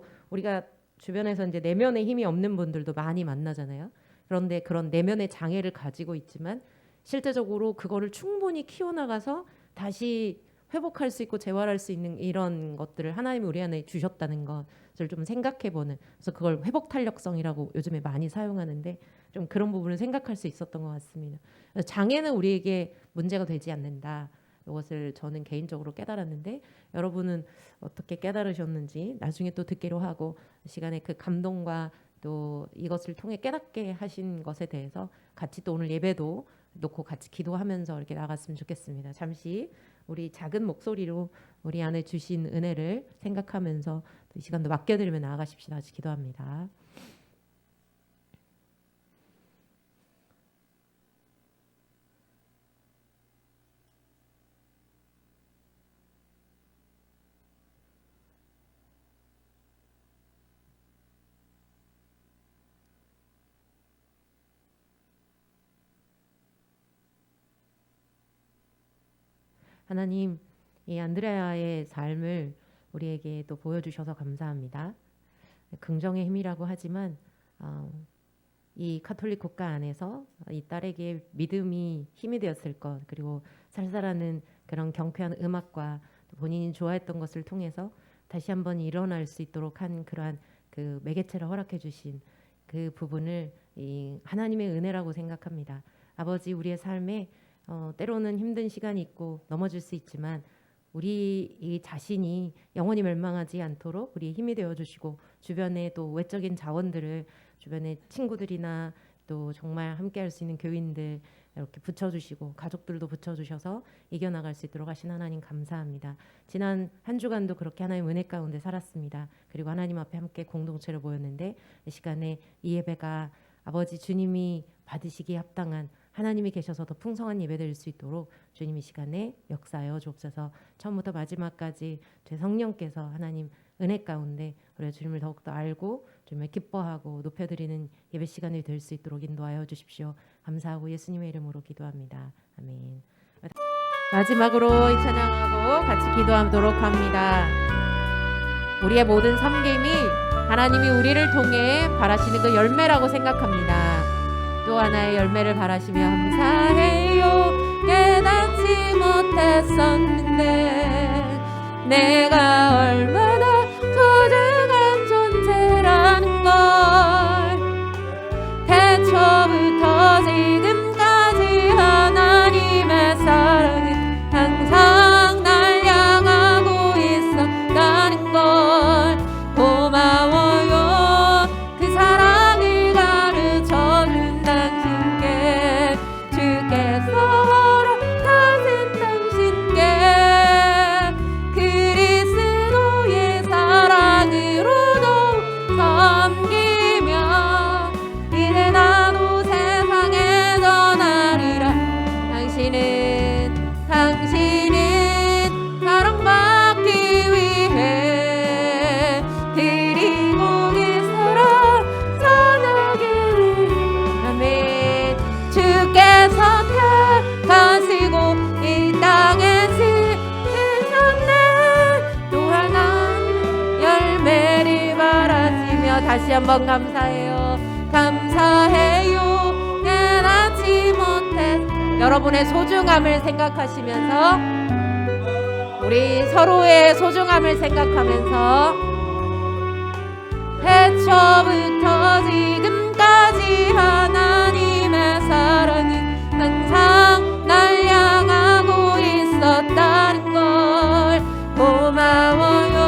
또 우리가 주변에서 이제 내면의 힘이 없는 분들도 많이 만나잖아요. 그런데 그런 내면의 장애를 가지고 있지만 실제적으로 그거를 충분히 키워나가서 다시 회복할 수 있고 재활할 수 있는 이런 것들을 하나님이 우리 안에 주셨다는 것을 좀 생각해보는, 그래서 그걸 회복 탄력성이라고 요즘에 많이 사용하는데 좀 그런 부분을 생각할 수 있었던 것 같습니다. 장애는 우리에게 문제가 되지 않는다. 이것을 저는 개인적으로 깨달았는데 여러분은 어떻게 깨달으셨는지 나중에 또 듣기로 하고 시간에 그 감동과 또 이것을 통해 깨닫게 하신 것에 대해서 같이 또 오늘 예배도 놓고 같이 기도하면서 이렇게 나갔으면 좋겠습니다. 잠시 우리 작은 목소리로 우리 안에 주신 은혜를 생각하면서 이 시간도 맡겨드리며 나아가십시다. 같이 기도합니다. 하나님, 이 안드레아의 삶을 우리에게 또 보여주셔서 감사합니다. 긍정의 힘이라고 하지만 이 가톨릭 국가 안에서 이 딸에게 믿음이 힘이 되었을 것, 그리고 살살하는 그런 경쾌한 음악과 본인이 좋아했던 것을 통해서 다시 한번 일어날 수 있도록 한 그러한 그 매개체를 허락해 주신 그 부분을 이 하나님의 은혜라고 생각합니다. 아버지, 우리의 삶에 때로는 힘든 시간이 있고 넘어질 수 있지만 우리 이 자신이 영원히 멸망하지 않도록 우리의 힘이 되어주시고 주변에 또 외적인 자원들을 주변의 친구들이나 또 정말 함께할 수 있는 교인들 이렇게 붙여주시고 가족들도 붙여주셔서 이겨나갈 수 있도록 하신 하나님 감사합니다. 지난 한 주간도 그렇게 하나님 은혜 가운데 살았습니다. 그리고 하나님 앞에 함께 공동체를 모였는데 이 시간에 이 예배가 아버지 주님이 받으시기에 합당한 하나님이 계셔서 더 풍성한 예배 드릴 수 있도록 주님 이 시간에 역사하여 주옵소서. 처음부터 마지막까지 제 성령께서 하나님 은혜 가운데 우리가 주님을 더욱더 알고 주님을 기뻐하고 높여드리는 예배 시간이 될 수 있도록 인도하여 주십시오. 감사하고 예수님의 이름으로 기도합니다. 아멘. 마지막으로 이 찬양하고 같이 기도하도록 합니다. 우리의 모든 섬김이 하나님이 우리를 통해 바라시는 그 열매라고 생각합니다. 또 하나의 열매를 바라시며 감사해요. 깨닫지 못했었는데 내가 얼마나 소중한 존재라는 걸 태초부터 지금까지 하나님의 사랑이 항상 날 향하고 있었다는 걸 고마워요. 그 사랑을 가르쳐준 당신께 주께서 허락하신 당신께 그리스도의 사랑으로도 섬기며 이제 나도 세상에 전하리라. 당신은 사랑받기 위해 드리고 계서라 전하기 위해 아멘. 주께서 택하시고 이 땅에 지으셨네. 또한 열매를 바라시며 다시 한번 감사해요. 감사해요. 깨닫지 못했 여러분의 소중함을 생각하시면서 우리 서로의 소중함을 생각하면서 태초부터 지금까지 하나님의 사랑은 항상 날 향하고 있었다는 걸 고마워요.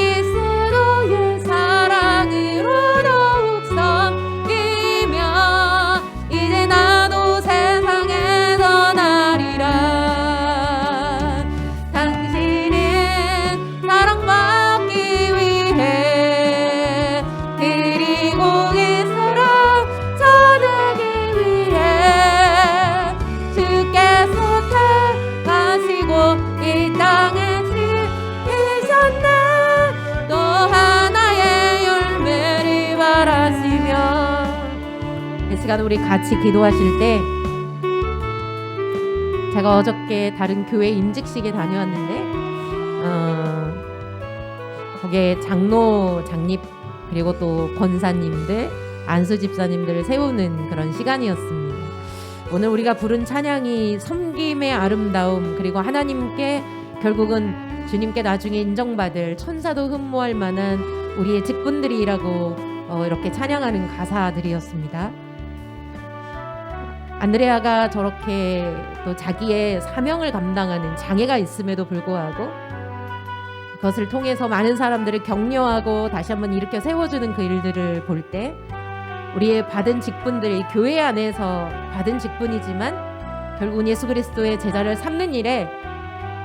그리스도의 사랑으로 더욱 섬기며 이제 나도 세상에 전하리라. 당신은 사랑받기 위해 그리고 계서라 전하기 위해 주께서 택하시고 이 땅에 지으셨네. 또 하나의 열매를 바라시며 시간 우리 같이 기도하실 때, 제가 어저께 다른 교회 임직식에 다녀왔는데 거기에 장로, 장립, 그리고 또 권사님들, 안수 집사님들을 세우는 그런 시간이었습니다. 오늘 우리가 부른 찬양이 섬김의 아름다움, 그리고 하나님께 결국은 주님께 나중에 인정받을 천사도 흠모할 만한 우리의 직분들이라고 이렇게 찬양하는 가사들이었습니다. 안드레아가 저렇게 또 자기의 사명을 감당하는 장애가 있음에도 불구하고 그것을 통해서 많은 사람들을 격려하고 다시 한번 일으켜 세워주는 그 일들을 볼 때, 우리의 받은 직분들이 교회 안에서 받은 직분이지만 결국은 예수 그리스도의 제자를 삼는 일에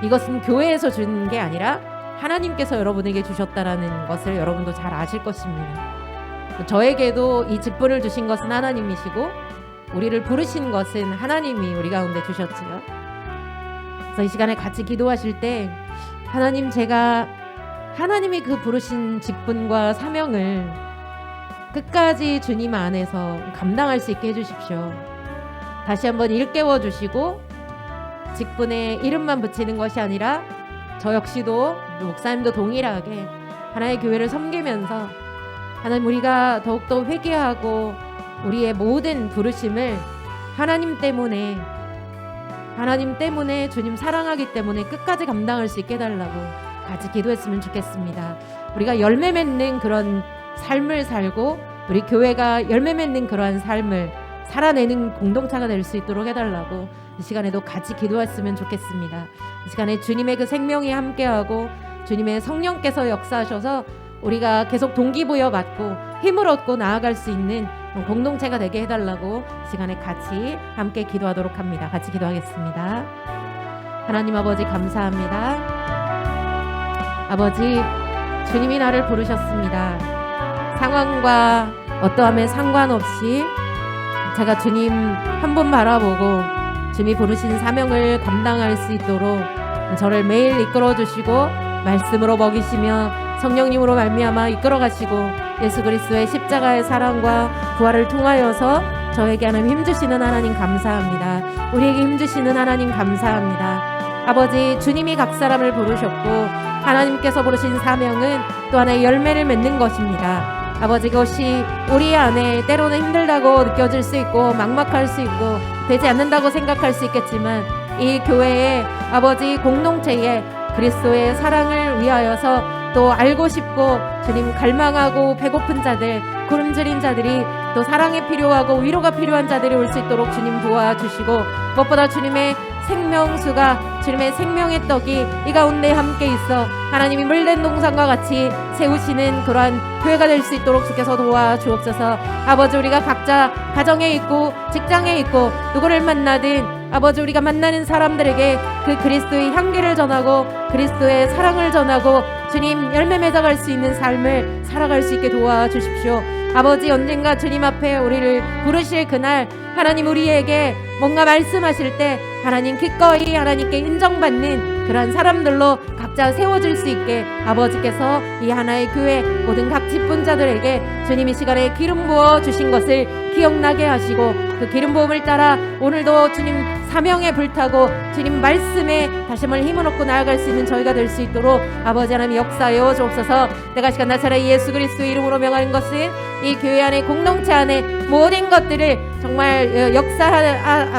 이것은 교회에서 주는 게 아니라 하나님께서 여러분에게 주셨다라는 것을 여러분도 잘 아실 것입니다. 저에게도 이 직분을 주신 것은 하나님이시고 우리를 부르신 것은 하나님이 우리 가운데 주셨지요. 그래서 이 시간에 같이 기도하실 때, 하나님, 제가 하나님이 그 부르신 직분과 사명을 끝까지 주님 안에서 감당할 수 있게 해주십시오. 다시 한번 일깨워 주시고 직분에 이름만 붙이는 것이 아니라 저 역시도, 목사님도 동일하게 하나의 교회를 섬기면서 하나님, 우리가 더욱더 회개하고 우리의 모든 부르심을 하나님 때문에 주님 사랑하기 때문에 끝까지 감당할 수 있게 해달라고 같이 기도했으면 좋겠습니다. 우리가 열매 맺는 그런 삶을 살고 우리 교회가 열매 맺는 그러한 삶을 살아내는 공동체가 될 수 있도록 해달라고 이 시간에도 같이 기도했으면 좋겠습니다. 이 시간에 주님의 그 생명이 함께하고 주님의 성령께서 역사하셔서 우리가 계속 동기부여 받고 힘을 얻고 나아갈 수 있는 공동체가 되게 해달라고 시간에 같이 함께 기도하도록 합니다. 같이 기도하겠습니다. 하나님 아버지, 감사합니다. 아버지, 주님이 나를 부르셨습니다. 상황과 어떠함에 상관없이 제가 주님 한 분 바라보고 주님이 부르신 사명을 감당할 수 있도록 저를 매일 이끌어 주시고 말씀으로 먹이시며 성령님으로 말미암아 이끌어 가시고 예수 그리스도의 십자가의 사랑과 부활을 통하여서 저에게 하나님 힘주시는 하나님 감사합니다. 우리에게 힘주시는 하나님 감사합니다. 아버지, 주님이 각 사람을 부르셨고 하나님께서 부르신 사명은 또 하나의 열매를 맺는 것입니다. 아버지, 그것이 우리 안에 때로는 힘들다고 느껴질 수 있고 막막할 수 있고 되지 않는다고 생각할 수 있겠지만, 이 교회의 아버지 공동체에 그리스도의 사랑을 위하여서 또 알고 싶고 주님 갈망하고 배고픈 자들, 굶주린 자들이 또 사랑이 필요하고 위로가 필요한 자들이 올 수 있도록 주님 도와주시고, 무엇보다 주님의 생명수가, 주님의 생명의 떡이 이 가운데 함께 있어 하나님이 물된 동산과 같이 세우시는 그러한 교회가 될 수 있도록 주께서 도와주옵소서. 아버지, 우리가 각자 가정에 있고 직장에 있고 누구를 만나든 아버지, 우리가 만나는 사람들에게 그 그리스도의 향기를 전하고 그리스도의 사랑을 전하고 주님 열매 맺어갈 수 있는 삶을 살아갈 수 있게 도와주십시오. 아버지, 언젠가 주님 앞에 우리를 부르실 그날 하나님 우리에게 뭔가 말씀하실 때 하나님 기꺼이 하나님께 인정받는 그런 사람들로 각자 세워질 수 있게 아버지께서 이 하나의 교회 모든 각 직분자들에게 주님 이 시간에 기름 부어 주신 것을 기억나게 하시고 그 기름 부음을 따라 오늘도 주님 사명에 불타고 주님 말씀에 다시 한번 힘을 얻고 나아갈 수 있는 저희가 될 수 있도록 아버지 하나님 역사하여 주옵소서. 내가 시간 나사렛 예수 그리스도 이름으로 명하는 것은 이 교회 안에 공동체 안에 모든 것들을 정말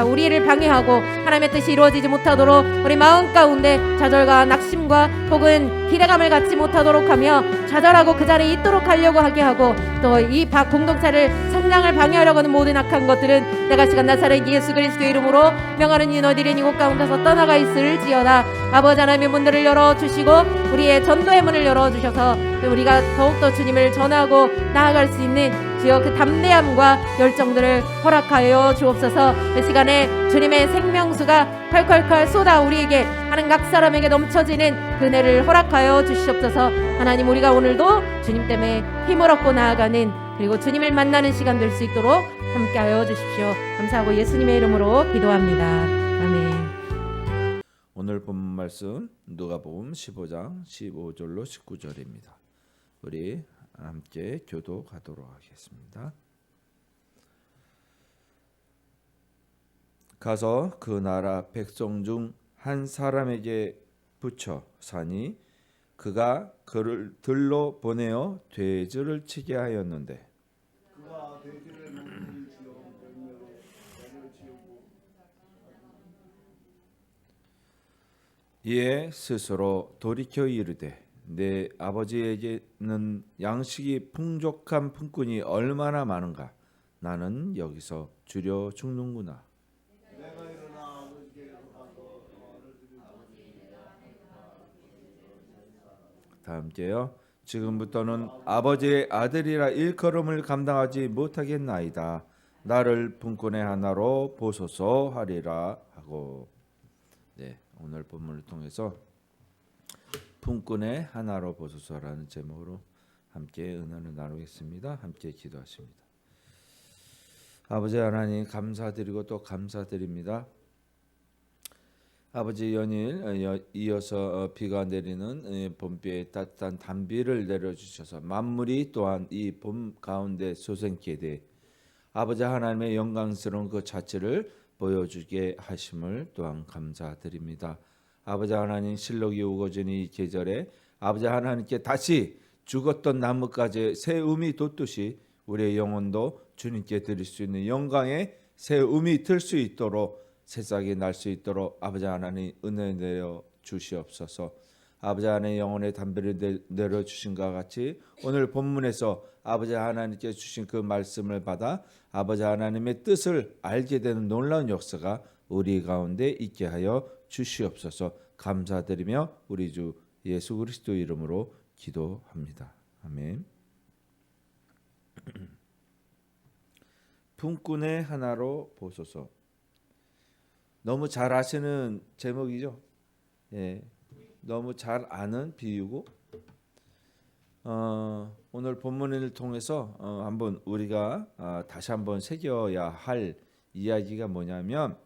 우리를 방해하고 하나님의 뜻이 이루어지지 못하도록 우리 마음 가운데 좌절과 낙심과 혹은 기대감을 갖지 못하도록 하며 좌절하고 그 자리에 있도록 하려고 하게 하고 또 이 공동체를 성장을 방해하려고 하는 모든 악한 것들은 내가 시간 나사렛 예수 그리스도 이름으로 명하는 이 너희들이 이곳 가운데서 떠나가 있을지어다. 아버지 하나님의 문들을 열어주시고 우리의 전도의 문을 열어주셔서 우리가 더욱더 주님을 전하고 나아갈 수 있는 주여 그 담대함과 열정들을 허락하여 주옵소서. 이 시간에 주님의 생명수가 콸콸콸 쏟아 우리에게 하는 각 사람에게 넘쳐지는 그네를 허락하여 주시옵소서. 하나님, 우리가 오늘도 주님 때문에 힘을 얻고 나아가는 그리고 주님을 만나는 시간 될 수 있도록 함께하여 주십시오. 감사하고 예수님의 이름으로 기도합니다. 아멘. 오늘 본 말씀 누가복음 15장 15절로 19절입니다. 우리 함께 교도하도록 하겠습니다. 가서 그 나라 백성 중 한 사람에게 붙여 사니 그가 그를 들로 보내어 돼지를 치게 하였는데 그가 돼지를 먹는 지어 열매로 배를 지우고 이에 스스로 돌이켜 이르되 내 아버지에게는 양식이 풍족한 품꾼이 얼마나 많은가 나는 여기서 주려 죽는구나. 내가 일어나 아버지께로 가서 영화를 드리고 다 함께요. 지금부터는 아버지의 아들이라 일컬음을 감당하지 못하겠나이다. 나를 품꾼의 하나로 보소서 하리라 하고. 네, 오늘 본문을 통해서 품꾼의 하나로 보소서라는 제목으로 함께 은혜를 나누겠습니다. 함께 기도하십니다. 아버지 하나님 감사드리고 또 감사드립니다. 아버지 연일 이어서 비가 내리는 봄비에 따뜻한 단비를 내려주셔서 만물이 또한 이 봄 가운데 솟아나게 돼 아버지 하나님의 영광스러운 그 자체를 보여주게 하심을 또한 감사드립니다. 아버지 하나님 실록이 우거진 이 계절에 아버지 하나님께 다시 죽었던 나뭇가지에 새 음이 돋듯이 우리의 영혼도 주님께 드릴 수 있는 영광의 새 음이 들 수 있도록 새싹이 날 수 있도록 아버지 하나님 은혜 내려 주시옵소서. 아버지 하나님 영혼의 담배를 내려 주신 것 같이 오늘 본문에서 아버지 하나님께 주신 그 말씀을 받아 아버지 하나님의 뜻을 알게 되는 놀라운 역사가 우리 가운데 있게 하여 주시옵소서. 감사드리며 우리 주 예수 그리스도 이름으로 기도합니다. 아멘. 품꾼의 하나로 보소서. 너무 잘 아시는 제목이죠. 예, 너무 잘 아는 비유고 오늘 본문을 통해서 한번 우리가 다시 한번 새겨야 할 이야기가 뭐냐면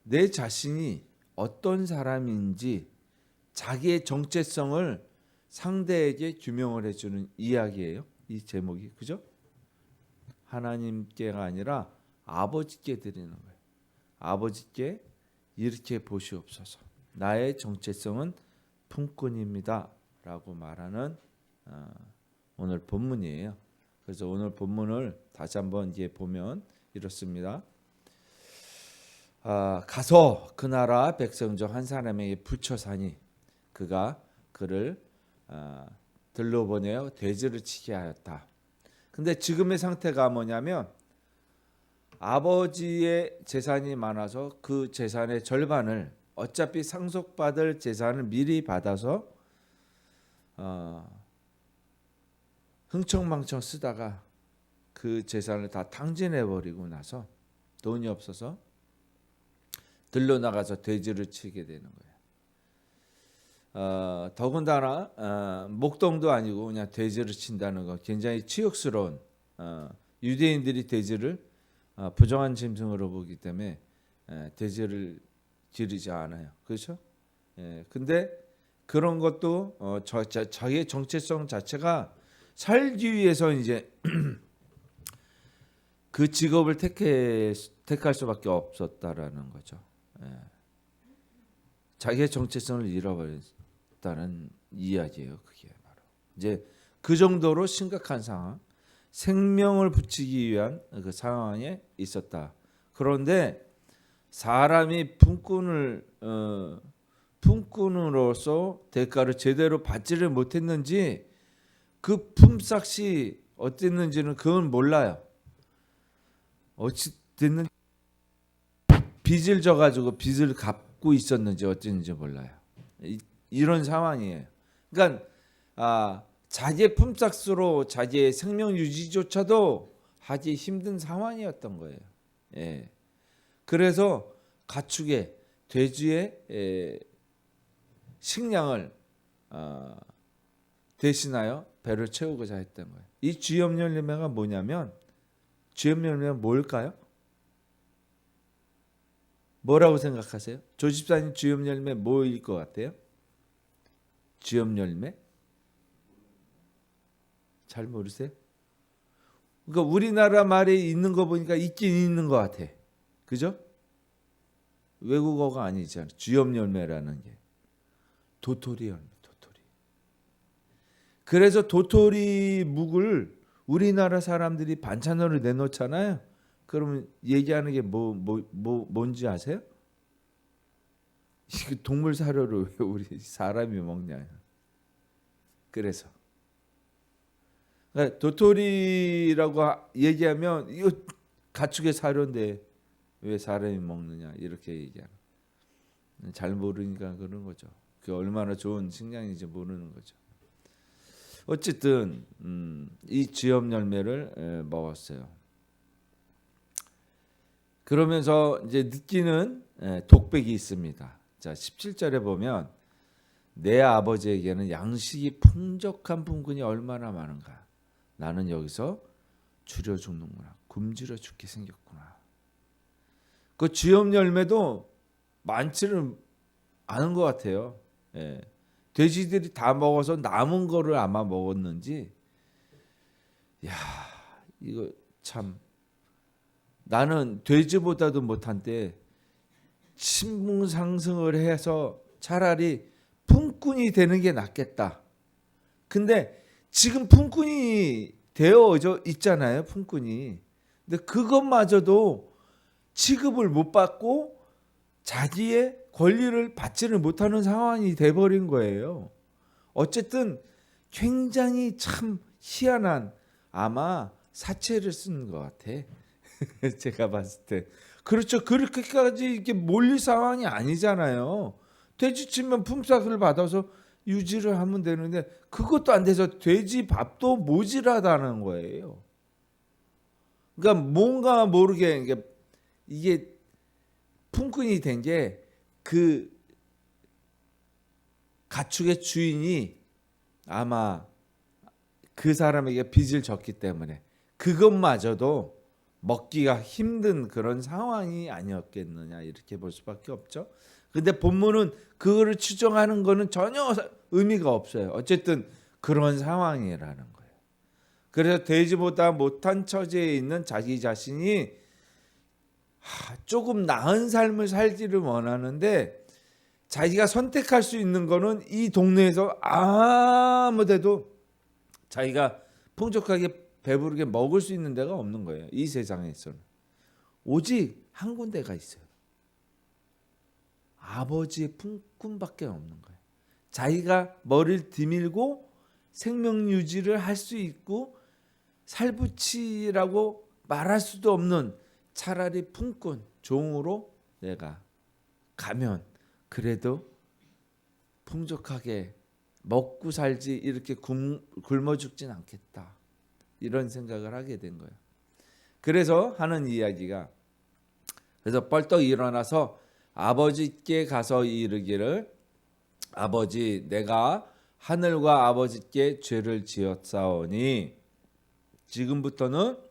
내 자신이 어떤 사람인지 자기의 정체성을 상대에게 규명을 해주는 이야기예요. 이 제목이 그죠? 하나님께가 아니라 아버지께 드리는 거예요. 아버지께 이렇게 보시옵소서. 나의 정체성은 품꾼입니다. 라고 말하는 오늘 본문이에요. 그래서 오늘 본문을 다시 한번 이제 보면 이렇습니다. 가서 그 나라 백성 중 한 사람에게 붙여 사니 그가 그를 들러 보내어 돼지를 치게 하였다. 근데 지금의 상태가 뭐냐면 아버지의 재산이 많아서 그 재산의 절반을 어차피 상속받을 재산을 미리 받아서 흥청망청 쓰다가 그 재산을 다 탕진해버리고 나서 돈이 없어서 들러 나가서 돼지를 치게 되는 거예요. 더군다나 목동도 아니고 그냥 돼지를 친다는 거 굉장히 치욕스러운 유대인들이 돼지를 부정한 짐승으로 보기 때문에 돼지를 기르지 않아요. 그렇죠? 근데 그런 것도 자기의 정체성 자체가 살기 위해서 이제 그 직업을 택할 수밖에 없었다라는 거죠. 자기의 정체성을 잃어버렸다는 이야기예요. 그게 바로 이제 그 정도로 심각한 상황, 생명을 붙이기 위한 그 상황에 있었다. 그런데 사람이 품꾼으로서 대가를 제대로 받지를 못했는지 그 품삯이 어땠는지는 그건 몰라요. 어찌 됐는지 빚을 져가지고 빚을 갚고 있었는지 어땠는지 몰라요. 이런 상황이에요. 그러니까 자기의 품삯으로 자기의 생명 유지조차도 하기 힘든 상황이었던 거예요. 예. 그래서 가축의 돼지의 식량을 대신하여 배를 채우고자 했던 거예요. 이 주엽 열매가 뭐냐면 주엽 열매가 뭘까요? 뭐라고 생각하세요? 조집사님 주엽 열매 뭐일 것 같아요? 주엽 열매? 잘 모르세요? 그러니까 우리나라 말에 있는 거 보니까 있긴 있는 것 같아. 그죠? 외국어가 아니잖아. 쥐염열매라는 게 도토리 열매, 도토리. 그래서 도토리 묵을 우리나라 사람들이 반찬으로 내놓잖아요. 그러면 얘기하는 게 뭔지 아세요? 이거 동물 사료를 왜 우리 사람이 먹냐. 그래서 도토리라고 얘기하면 이거 가축의 사료인데 왜 사람이 먹느냐 이렇게 얘기하는. 잘 모르니까 그런 거죠. 그게 얼마나 좋은 식량인지 모르는 거죠. 어쨌든 이 쥐염 열매를 먹었어요. 그러면서 이제 느끼는 독백이 있습니다. 자, 17절에 보면 내 아버지에게는 양식이 풍족한 품꾼이 얼마나 많은가. 나는 여기서 줄여 죽는구나. 굶주려 죽게 생겼구나. 그 쥐염 열매도 많지는 않은 것 같아요. 예. 돼지들이 다 먹어서 남은 거를 아마 먹었는지. 야, 이거 참 나는 돼지보다도 못한데 신분 상승을 해서 차라리 품꾼이 되는 게 낫겠다. 근데 지금 품꾼이 되어져 있잖아요. 품꾼이. 근데 그것마저도 취급을 못 받고 자기의 권리를 받지를 못하는 상황이 돼버린 거예요. 어쨌든 굉장히 참 희한한 아마 사채를 쓴 것 같아. 제가 봤을 때. 그렇죠. 그렇게까지 이렇게 몰릴 상황이 아니잖아요. 돼지치면 품삯을 받아서 유지를 하면 되는데 그것도 안 돼서 돼지 밥도 모자라다는 거예요. 그러니까 뭔가 모르게 이게 품꾼이 된 게 그 가축의 주인이 아마 그 사람에게 빚을 졌기 때문에 그것마저도 먹기가 힘든 그런 상황이 아니었겠느냐 이렇게 볼 수밖에 없죠. 근데 본문은 그거를 추정하는 거는 전혀 의미가 없어요. 어쨌든 그런 상황이라는 거예요. 그래서 돼지보다 못한 처지에 있는 자기 자신이 조금 나은 삶을 살기를 원하는데 자기가 선택할 수 있는 거는 이 동네에서 아무데도 자기가 풍족하게 배부르게 먹을 수 있는 데가 없는 거예요. 이 세상에서는 오직 한 군데가 있어요. 아버지의 품꾼밖에 없는 거예요. 자기가 머리를 디밀고 생명 유지를 할 수 있고 살부치라고 말할 수도 없는 차라리 품꾼 종으로 내가 가면 그래도 풍족하게 먹고 살지 이렇게 굶어 죽진 않겠다. 이런 생각을 하게 된 거예요. 그래서 하는 이야기가 그래서 벌떡 일어나서 아버지께 가서 이르기를 아버지 내가 하늘과 아버지께 죄를 지었사오니 지금부터는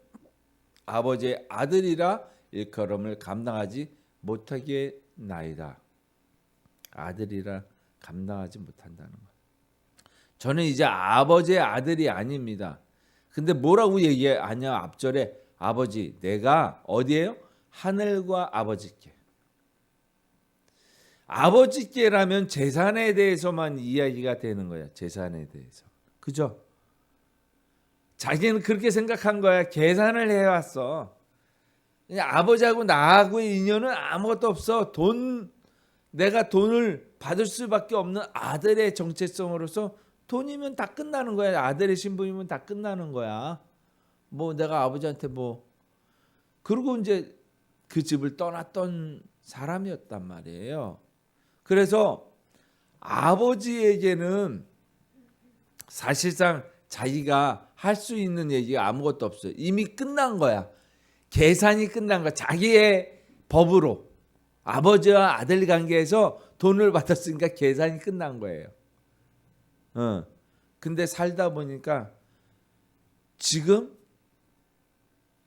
아버지의 아들이라 일컬음을 감당하지 못하겠나이다. 아들이라 감당하지 못한다는 것. 저는 이제 아버지의 아들이 아닙니다. 근데 뭐라고 얘기하냐 앞절에 아버지 내가 어디에요? 하늘과 아버지께. 아버지께라면 재산에 대해서만 이야기가 되는 거야. 재산에 대해서. 그죠? 자기는 그렇게 생각한 거야. 계산을 해왔어. 그냥 아버지하고 나하고의 인연은 아무것도 없어. 내가 돈을 받을 수밖에 없는 아들의 정체성으로서 돈이면 다 끝나는 거야. 아들의 신분이면 다 끝나는 거야. 뭐 내가 아버지한테 그리고 이제 그 집을 떠났던 사람이었단 말이에요. 그래서 아버지에게는 사실상 자기가 할 수 있는 얘기가 아무것도 없어요. 이미 끝난 거야. 계산이 끝난 거야. 자기의 법으로 아버지와 아들 관계에서 돈을 받았으니까 계산이 끝난 거예요. 근데 살다 보니까 지금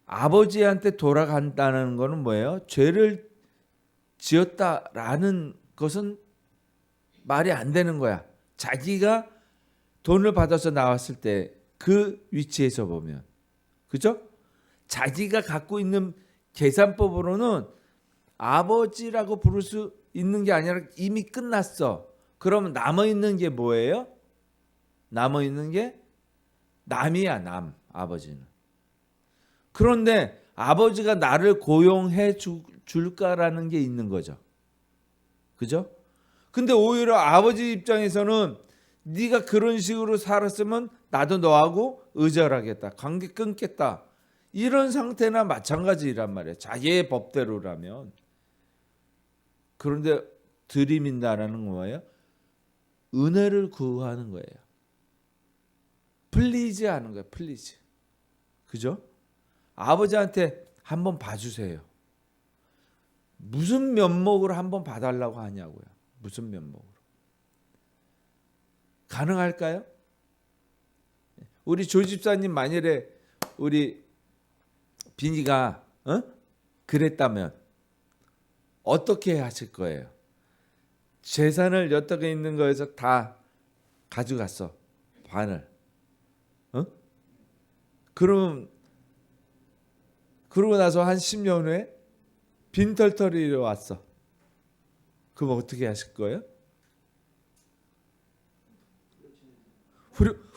아버지한테 돌아간다는 거는 뭐예요? 죄를 지었다라는 것은 말이 안 되는 거야. 자기가 돈을 받아서 나왔을 때 그 위치에서 보면. 그죠? 자기가 갖고 있는 계산법으로는 아버지라고 부를 수 있는 게 아니라 이미 끝났어. 그러면 남아있는 게 뭐예요? 남아있는 게 남이야, 남. 아버지는. 그런데 아버지가 나를 고용해 줄까라는 게 있는 거죠. 그죠? 근데 오히려 아버지 입장에서는 네가 그런 식으로 살았으면 나도 너하고 의절하겠다. 관계 끊겠다. 이런 상태나 마찬가지란 말이에요. 자기의 법대로라면. 그런데 들이민다라는 건 뭐예요? 은혜를 구하는 거예요. 플리즈 하는 거예요. 플리즈. 그죠? 아버지한테 한번 봐주세요. 무슨 면목으로 한번 봐달라고 하냐고요. 무슨 면목으로. 가능할까요? 우리 조 집사님 만일에 우리 빈이가 그랬다면 어떻게 하실 거예요? 재산을 여태껏 있는 거에서 다 가져갔어. 반을. 그러고 나서 한 10년 후에 빈털터리에 왔어. 그럼 어떻게 하실 거예요?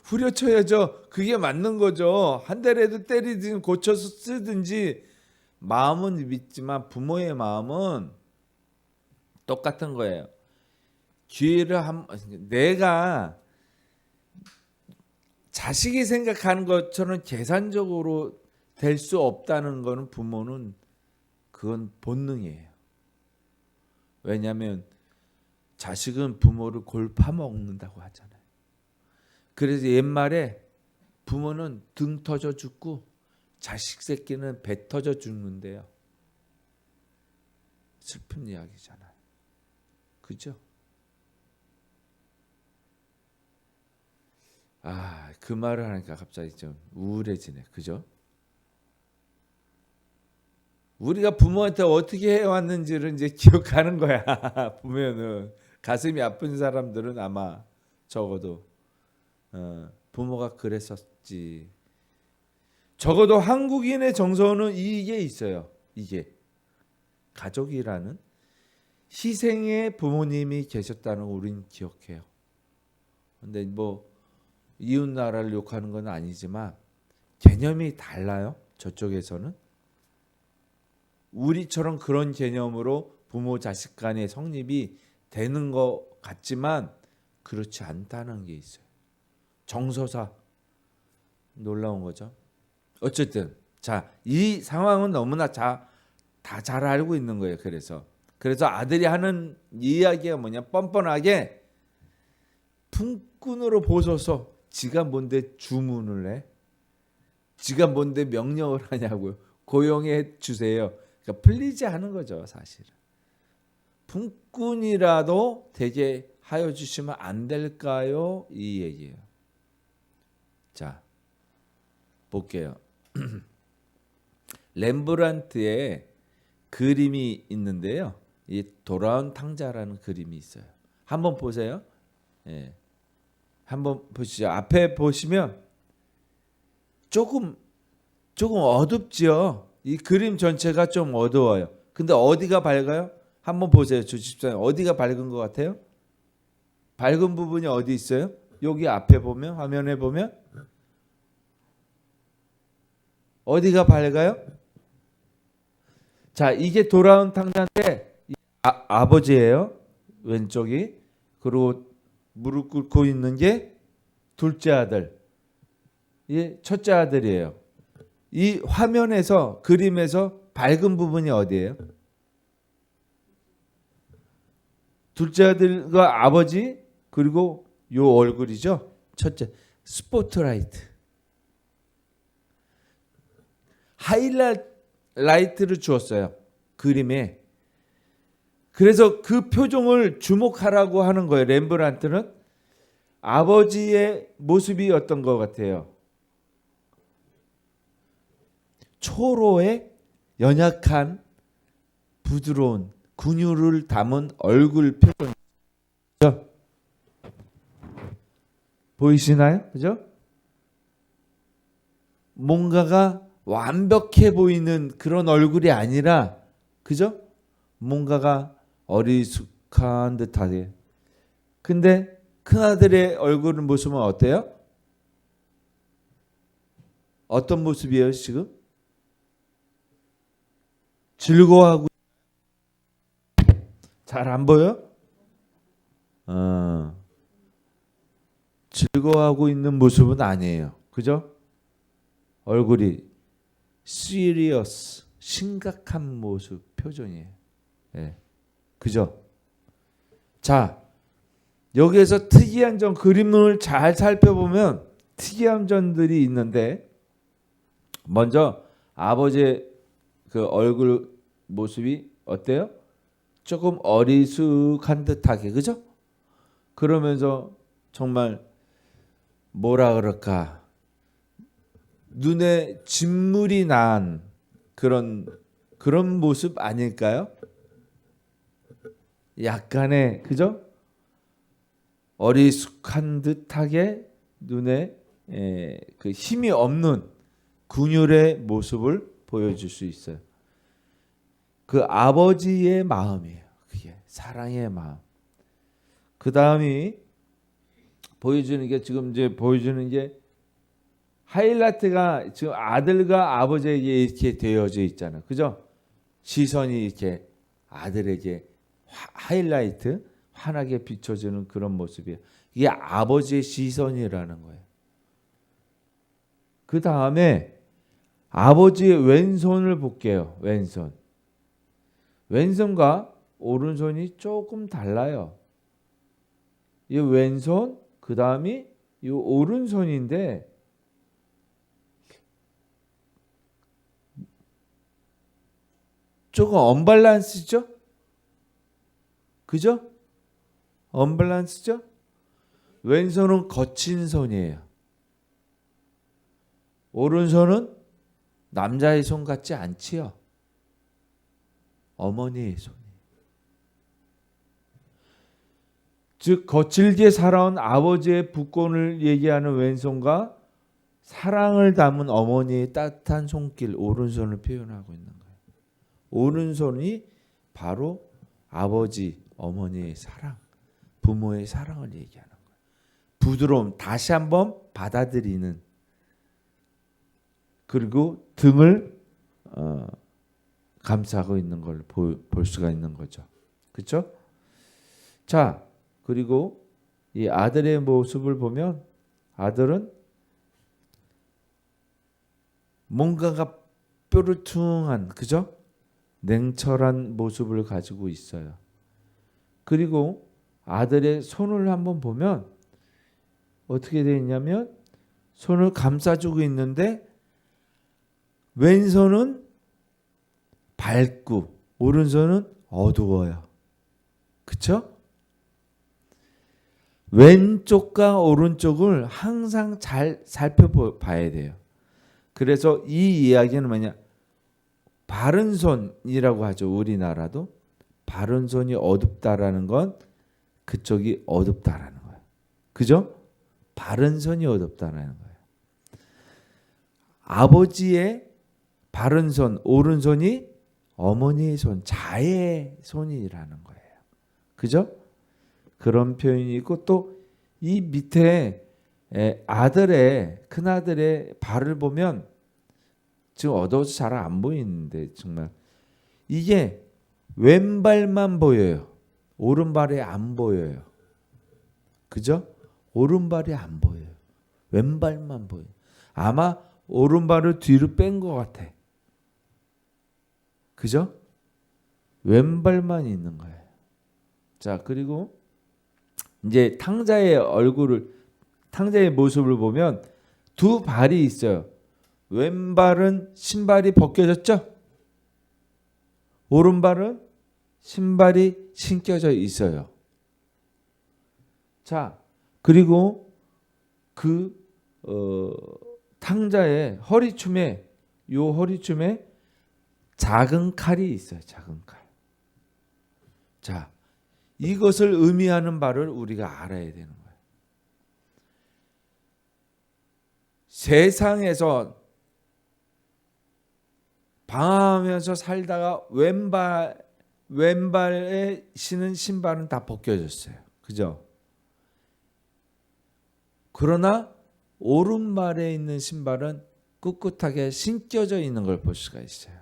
후려쳐야죠. 그게 맞는 거죠. 한 대라도 때리든지 고쳐서 쓰든지. 마음은 믿지만 부모의 마음은 똑같은 거예요. 내가 자식이 생각하는 것처럼 계산적으로 될 수 없다는 거는 부모는 그건 본능이에요. 왜냐하면 자식은 부모를 골 파먹는다고 하잖아요. 그래서 옛말에 부모는 등 터져 죽고 자식 새끼는 배 터져 죽는데요. 슬픈 이야기잖아요. 그죠? 그 말을 하니까 갑자기 좀 우울해지네. 그죠? 우리가 부모한테 어떻게 해왔는지를 이제 기억하는 거야. 보면은 가슴이 아픈 사람들은 아마 적어도 부모가 그랬었지. 적어도 한국인의 정서는 이게 있어요. 이게 가족이라는 희생의 부모님이 계셨다는 거 우린 기억해요. 근데 뭐 이웃 나라를 욕하는 건 아니지만 개념이 달라요. 저쪽에서는 우리처럼 그런 개념으로 부모 자식 간의 성립이 되는 것 같지만 그렇지 않다는 게 있어요. 정서사 놀라운 거죠. 어쨌든 이 상황은 너무나 다 잘 알고 있는 거예요. 그래서 아들이 하는 이야기가 뭐냐, 뻔뻔하게 품꾼으로 보소서. 지가 뭔데 주문을 해? 지가 뭔데 명령을 하냐고요. 고용해 주세요. 그러니까 플리즈 하는 거죠, 사실은. 품꾼이라도 되게 하여 주시면 안 될까요? 이 얘기예요. 자, 볼게요. 렘브란트의 그림이 있는데요. 이 돌아온 탕자라는 그림이 있어요. 한번 보세요. 예. 한번 보시죠. 앞에 보시면 조금 어둡지요. 이 그림 전체가 좀 어두워요. 근데 어디가 밝아요? 한번 보세요. 주집사님, 어디가 밝은 것 같아요? 밝은 부분이 어디 있어요? 여기 앞에 보면, 화면에 보면 어디가 밝아요? 자, 이게 돌아온 탕자인데 아버지예요. 왼쪽이. 그리고 무릎 꿇고 있는 게 둘째 아들. 이 첫째 아들이에요. 이 화면에서, 그림에서 밝은 부분이 어디예요? 둘째 아들과 아버지, 그리고 요 얼굴이죠. 첫째. 스포트라이트. 하이라이트를 주었어요. 그림에. 그래서 그 표정을 주목하라고 하는 거예요. 렘브란트는 아버지의 모습이 어떤 것 같아요? 초로의 연약한 부드러운 근육을 담은 얼굴 표정. 보이시나요? 그죠? 뭔가가 완벽해 보이는 그런 얼굴이 아니라, 그죠? 뭔가가 어리숙한 듯하게. 근데 큰아들의 얼굴 모습은 어때요? 어떤 모습이에요 지금? 즐거워하고, 잘 안 보여? 즐거워하고 있는 모습은 아니에요. 그죠? 얼굴이 serious, 심각한 모습, 표정이에요. 예. 그죠? 자, 여기에서 특이한 점, 그림을 잘 살펴보면 특이한 점들이 있는데, 먼저 아버지의 그 얼굴 모습이 어때요? 조금 어리숙한 듯하게, 그죠? 그러면서 정말 뭐라 그럴까, 눈에 진물이 난 그런 모습 아닐까요? 약간의, 그죠? 어리숙한 듯하게 눈에 그 힘이 없는 군율의 모습을 보여줄 수 있어요. 그 아버지의 마음이에요. 그게 사랑의 마음. 그 다음이 보여주는 게, 지금 이제 보여주는 게 하이라이트가 지금 아들과 아버지에게 이렇게 되어져 있잖아요. 그죠? 시선이 이렇게 아들에게 하이라이트, 환하게 비춰주는 그런 모습이에요. 이게 아버지의 시선이라는 거예요. 그 다음에 아버지의 왼손을 볼게요. 왼손과 오른손이 조금 달라요. 이 왼손, 그 다음이 이 오른손인데, 조금 언밸런스죠? 그죠? 언밸런스죠? 왼손은 거친 손이에요. 오른손은 남자의 손 같지 않지요. 어머니의 손이. 즉 거칠게 살아온 아버지의 부권을 얘기하는 왼손과 사랑을 담은 어머니의 따뜻한 손길, 오른손을 표현하고 있는 거예요. 오른손이 바로 아버지, 어머니의 사랑, 부모의 사랑을 얘기하는 거예요. 부드러움, 다시 한번 받아들이는, 그리고 등을 감싸고 있는 걸 볼 수가 있는 거죠. 그렇죠? 자, 그리고 이 아들의 모습을 보면 아들은 뭔가가 뾰루퉁한, 그죠? 냉철한 모습을 가지고 있어요. 그리고 아들의 손을 한번 보면 어떻게 되어 있냐면, 손을 감싸주고 있는데 왼손은 밝고 오른손은 어두워요. 그쵸? 왼쪽과 오른쪽을 항상 잘 살펴봐야 돼요. 그래서 이 이야기는 뭐냐, 바른 손이라고 하죠. 우리나라도 바른 손이 어둡다라는 건 그쪽이 어둡다라는 거예요. 그죠? 바른 손이 어둡다라는 거예요. 아버지의 바른 손, 오른손이 어머니의 손, 자의 손이라는 거예요. 그죠? 그런 표현이 있고, 또 이 밑에 아들의, 큰아들의 발을 보면 지금 어두워서 잘 안 보이는데, 정말 이게 왼발만 보여요. 오른발이 안 보여요. 그죠? 오른발이 안 보여요. 왼발만 보여요. 아마 오른발을 뒤로 뺀 것 같아. 그죠? 왼발만 있는 거예요. 자, 그리고 이제 탕자의 모습을 보면 두 발이 있어요. 왼발은 신발이 벗겨졌죠? 오른발은 신발이 신겨져 있어요. 자, 그리고 그 탕자의 허리춤에, 요 허리춤에 작은 칼이 있어요. 작은 칼. 자, 이것을 의미하는 바를 우리가 알아야 되는 거예요. 세상에서 방황하면서 살다가 왼발에 신은 신발은 다 벗겨졌어요. 그죠? 그러나 오른발에 있는 신발은 꿋꿋하게 신겨져 있는 걸 볼 수가 있어요.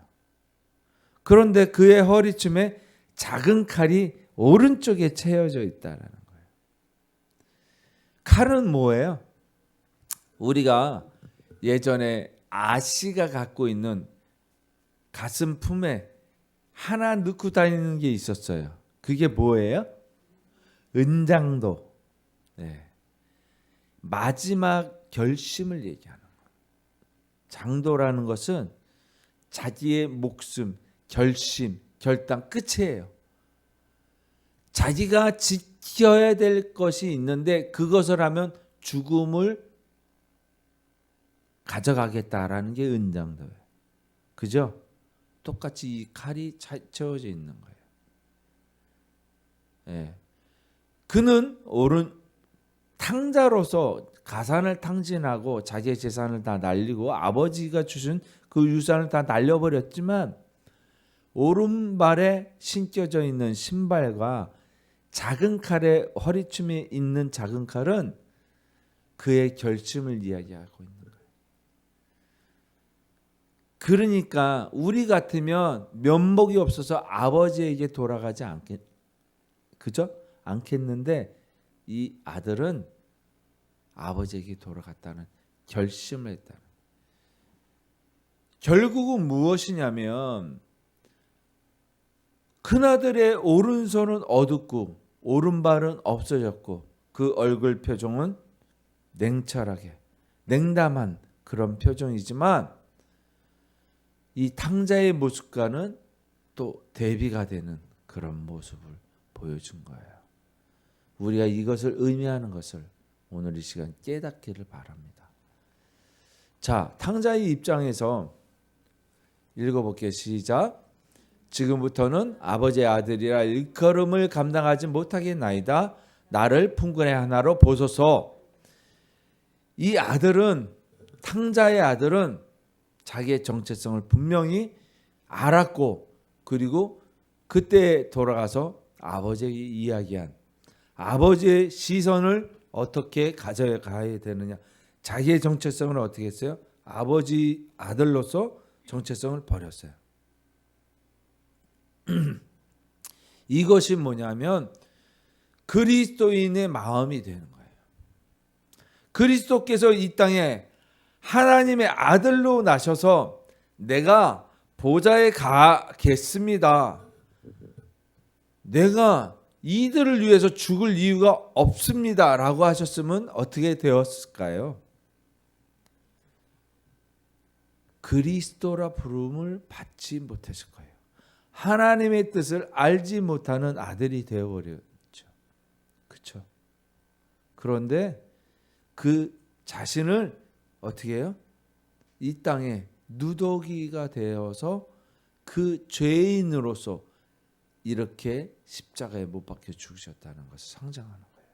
그런데 그의 허리춤에 작은 칼이 오른쪽에 채워져 있다라는 거예요. 칼은 뭐예요? 우리가 예전에 아씨가 갖고 있는 가슴 품에 하나 넣고 다니는 게 있었어요. 그게 뭐예요? 은장도. 네. 마지막 결심을 얘기하는 거예요. 장도라는 것은 자기의 목숨, 결심, 결단 끝이에요. 자기가 지켜야 될 것이 있는데 그것을 하면 죽음을 가져가겠다라는 게 은장도예요. 그죠? 똑같이 이 칼이 채워져 있는 거예요. 예. 그는 옳은 탕자로서 가산을 탕진하고 자기의 재산을 다 날리고 아버지가 주신 그 유산을 다 날려버렸지만 오른발에 신겨져 있는 신발과 작은 칼의 허리춤에 있는 작은 칼은 그의 결심을 이야기하고 있는 거예요. 그러니까 우리 같으면 면목이 없어서 아버지에게 돌아가지 않겠는데 이 아들은 아버지에게 돌아갔다는 결심을 했다는. 결국은 무엇이냐면 큰아들의 오른손은 어둡고 오른발은 없어졌고 그 얼굴 표정은 냉철하게 냉담한 그런 표정이지만 이 탕자의 모습과는 또 대비가 되는 그런 모습을 보여준 거예요. 우리가 이것을 의미하는 것을 오늘 이 시간 깨닫기를 바랍니다. 자, 탕자의 입장에서 읽어볼게요. 시작. 지금부터는 아버지의 아들이라 일컬음을 감당하지 못하겠나이다. 나를 풍근의 하나로 보소서. 이 아들은 탕자의 아들은 자기의 정체성을 분명히 알았고 그리고 그때 돌아가서 아버지에게 이야기한 아버지의 시선을 어떻게 가져가야 되느냐. 자기의 정체성을 어떻게 했어요? 아버지 아들로서 정체성을 버렸어요. 이것이 뭐냐면 그리스도인의 마음이 되는 거예요. 그리스도께서 이 땅에 하나님의 아들로 나셔서 내가 보좌에 가겠습니다. 내가 이들을 위해서 죽을 이유가 없습니다. 라고 하셨으면 어떻게 되었을까요? 그리스도라 부름을 받지 못했을 거예요. 하나님의 뜻을 알지 못하는 아들이 되어버렸죠. 그렇죠? 그런데 그 자신을 어떻게 해요? 이 땅에 누더기가 되어서 그 죄인으로서 이렇게 십자가에 못 박혀 죽으셨다는 것을 상징하는 거예요.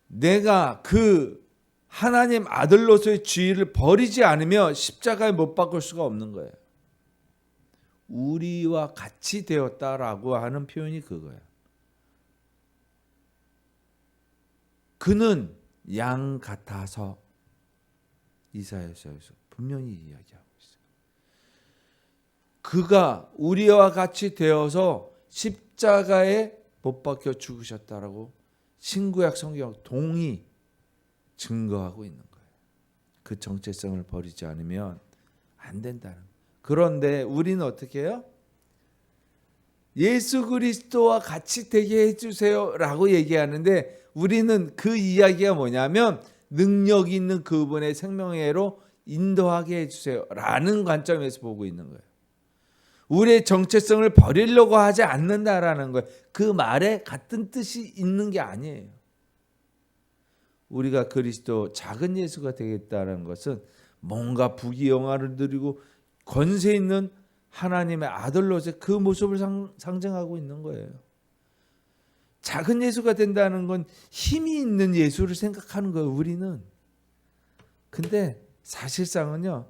내가 그 하나님 아들로서의 지위를 버리지 않으며 십자가에 못 박을 수가 없는 거예요. 우리와 같이 되었다라고 하는 표현이 그거예요. 그는 양 같아서 이사야서에서 분명히 이야기하고 있어요. 그가 우리와 같이 되어서 십자가에 못 박혀 죽으셨다라고 신구약 성경 동의 증거하고 있는 거예요. 그 정체성을 버리지 않으면 안 된다는 거예요. 그런데 우리는 어떻게 해요? 예수 그리스도와 같이 되게 해주세요 라고 얘기하는데 우리는 그 이야기가 뭐냐면 능력 있는 그분의 생명회로 인도하게 해주세요 라는 관점에서 보고 있는 거예요. 우리의 정체성을 버리려고 하지 않는다라는 거예요. 그 말에 같은 뜻이 있는 게 아니에요. 우리가 그리스도 작은 예수가 되겠다는 것은 뭔가 부귀영화를 누리고 권세 있는 하나님의 아들로서의 그 모습을 상징하고 있는 거예요. 작은 예수가 된다는 건 힘이 있는 예수를 생각하는 거예요. 우리는. 근데 사실상은요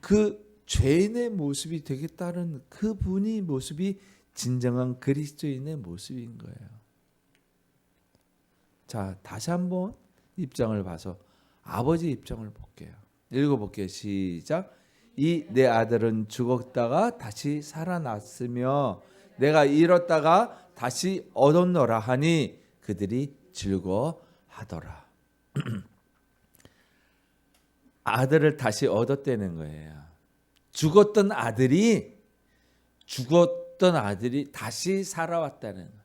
그 죄인의 모습이 되겠다는 그분이 모습이 진정한 그리스도인의 모습인 거예요. 자, 다시 한번 입장을 봐서 아버지 입장을 볼게요. 읽어볼게요. 시작. 이 내 아들은 죽었다가 다시 살아났으며 내가 잃었다가 다시 얻었노라 하니 그들이 즐거워하더라. 아들을 다시 얻었다는 거예요. 죽었던 아들이 다시 살아왔다는 거예요.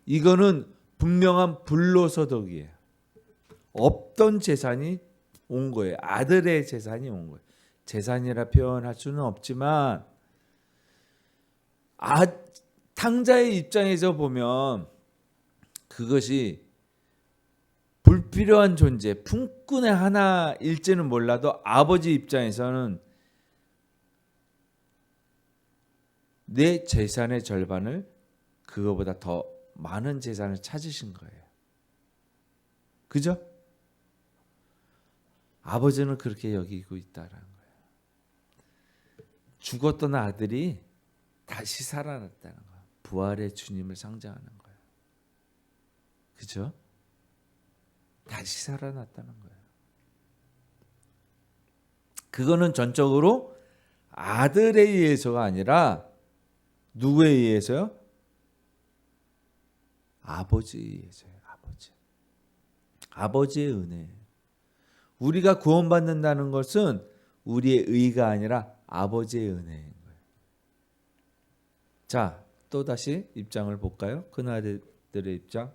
이거는 분명한 불로소득이에요. 없던 재산이 온 거예요. 아들의 재산이 온 거예요. 재산이라 표현할 수는 없지만 탕자의 입장에서 보면 그것이 불필요한 존재, 품꾼의 하나일지는 몰라도 아버지 입장에서는 내 재산의 절반을 그거보다 더 많은 재산을 찾으신 거예요. 그죠? 아버지는 그렇게 여기고 있다라는 거예요. 죽었던 아들이 다시 살아났다는 거예요. 부활의 주님을 상징하는 거예요. 그죠? 다시 살아났다는 거예요. 그거는 전적으로 아들에 의해서가 아니라 누구에 의해서요? 아버지에 의해서요. 아버지의 은혜. 우리가 구원받는다는 것은 우리의 의가 아니라 아버지의 은혜인 거예요. 자, 또 다시 입장을 볼까요? 큰아들들의 입장.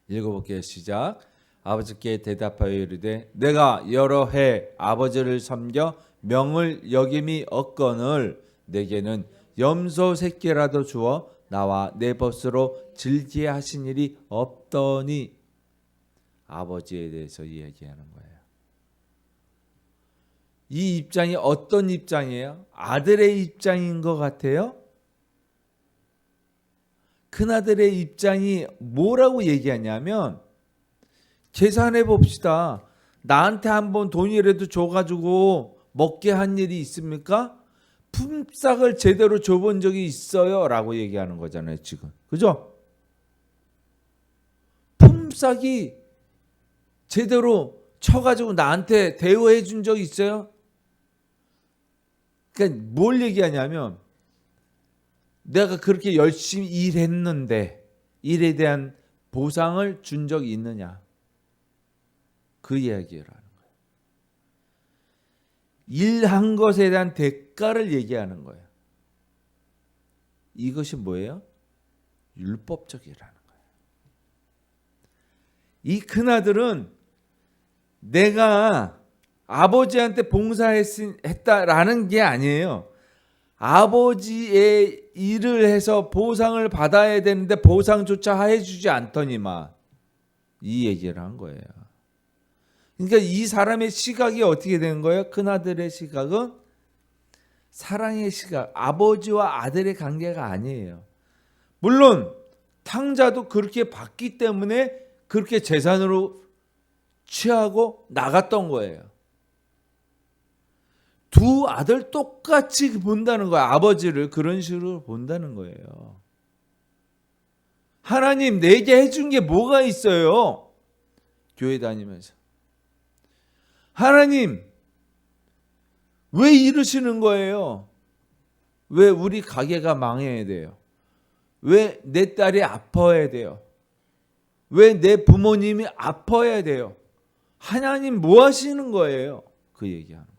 읽어볼게요. 시작. 아버지께 대답하여 이르되 내가 여러 해 아버지를 섬겨 명을 여김이 없거늘 내게는 염소 새끼라도 주어 나와 내 벗으로 즐기게 하신 일이 없더니 아버지에 대해서 이야기하는 거예요. 이 입장이 어떤 입장이에요? 아들의 입장인 것 같아요? 큰아들의 입장이 뭐라고 얘기하냐면 계산해 봅시다. 나한테 한번 돈이라도 줘가지고 먹게 한 일이 있습니까? 품삯을 제대로 줘본 적이 있어요? 라고 얘기하는 거잖아요 지금. 그죠? 품삯이 제대로 쳐가지고 나한테 대우해 준 적이 있어요? 그러니까 뭘 얘기하냐면 내가 그렇게 열심히 일했는데 일에 대한 보상을 준 적이 있느냐, 그 이야기라는 거예요. 일한 것에 대한 대가를 얘기하는 거예요. 이것이 뭐예요? 율법적이라는 거예요. 이 큰아들은 내가 아버지한테 봉사했다라는 게 아니에요. 아버지의 일을 해서 보상을 받아야 되는데 보상조차 해주지 않더니만 이 얘기를 한 거예요. 그러니까 이 사람의 시각이 어떻게 된 거예요? 큰아들의 시각은 사랑의 시각, 아버지와 아들의 관계가 아니에요. 물론 탕자도 그렇게 봤기 때문에 그렇게 재산으로 취하고 나갔던 거예요. 두 아들 똑같이 본다는 거예요. 아버지를 그런 식으로 본다는 거예요. 하나님 내게 해준 게 뭐가 있어요? 교회 다니면서. 하나님 왜 이러시는 거예요? 왜 우리 가게가 망해야 돼요? 왜 내 딸이 아파야 돼요? 왜 내 부모님이 아파야 돼요? 하나님 뭐 하시는 거예요? 그 얘기하는 거예요.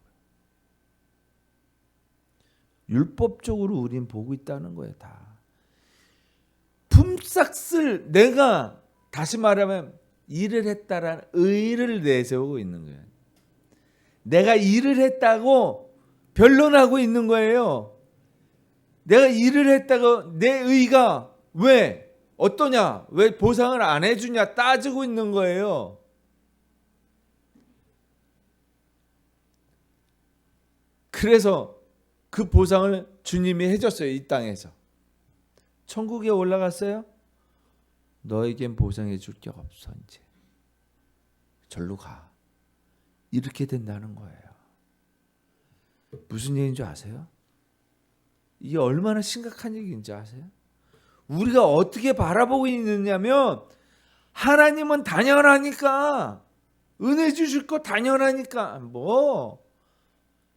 율법적으로 우린 보고 있다는 거예요. 다. 품삯을 내가 다시 말하면 일을 했다라는 의의를 내세우고 있는 거예요. 내가 일을 했다고 변론하고 있는 거예요. 내가 일을 했다고 내 의의가 왜 어떠냐, 왜 보상을 안 해주냐 따지고 있는 거예요. 그래서 그 보상을 주님이 해줬어요. 이 땅에서. 천국에 올라갔어요. 너에겐 보상해 줄 게 없어. 이제 절로 가. 이렇게 된다는 거예요. 무슨 얘기인 줄 아세요? 이게 얼마나 심각한 얘기인지 아세요? 우리가 어떻게 바라보고 있느냐면 하나님은 당연하니까 은혜 주실 거 당연하니까 뭐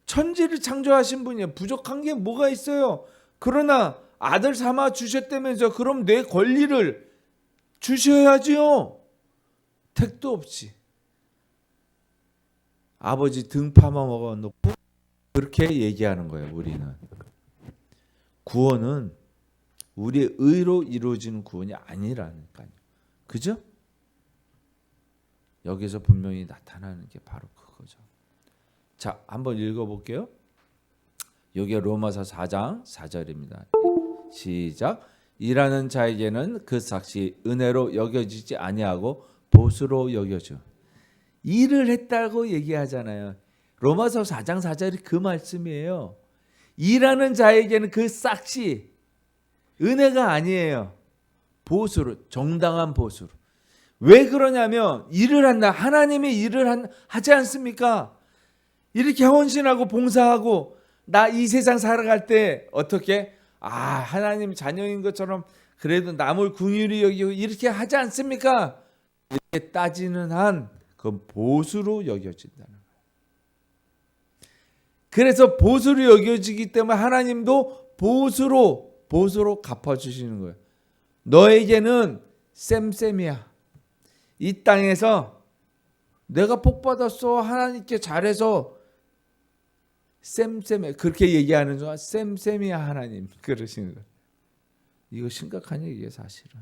천지를 창조하신 분이에요. 부족한 게 뭐가 있어요? 그러나 아들 삼아 주셨다면서 그럼 내 권리를 주셔야지요. 택도 없이 아버지 등 파먹어 놓고 그렇게 얘기하는 거예요. 우리는 구원은 우리의 의로 이루어지는 구원이 아니라니까요. 그죠? 여기서 분명히 나타나는 게 바로 그거죠. 자, 한번 읽어볼게요. 여기 로마서 4장 4절입니다. 시작. 일하는 자에게는 그 삭시 은혜로 여겨지지 아니하고 보수로 여겨져. 일을 했다고 얘기하잖아요. 로마서 4장 4절이 그 말씀이에요. 일하는 자에게는 그 삭시 은혜가 아니에요. 보수로, 정당한 보수로. 왜 그러냐면 일을 한다. 하나님이 일을 하지 않습니까? 이렇게 헌신하고 봉사하고 나 이 세상 살아갈 때 어떻게 하나님 자녀인 것처럼 그래도 남을 긍휼히 여기고 이렇게 하지 않습니까? 이렇게 따지는 한 그건 보수로 여겨진다는 거예요. 그래서 보수로 여겨지기 때문에 하나님도 보수로 갚아주시는 거예요. 너에게는 쌤쌤이야. 이 땅에서 내가 복 받았어. 하나님께 잘해서 쌤쌤 그렇게 얘기하는 순간 쌤쌤이야 하나님 그러시는 거예요. 이거 심각한 얘기예요 사실은.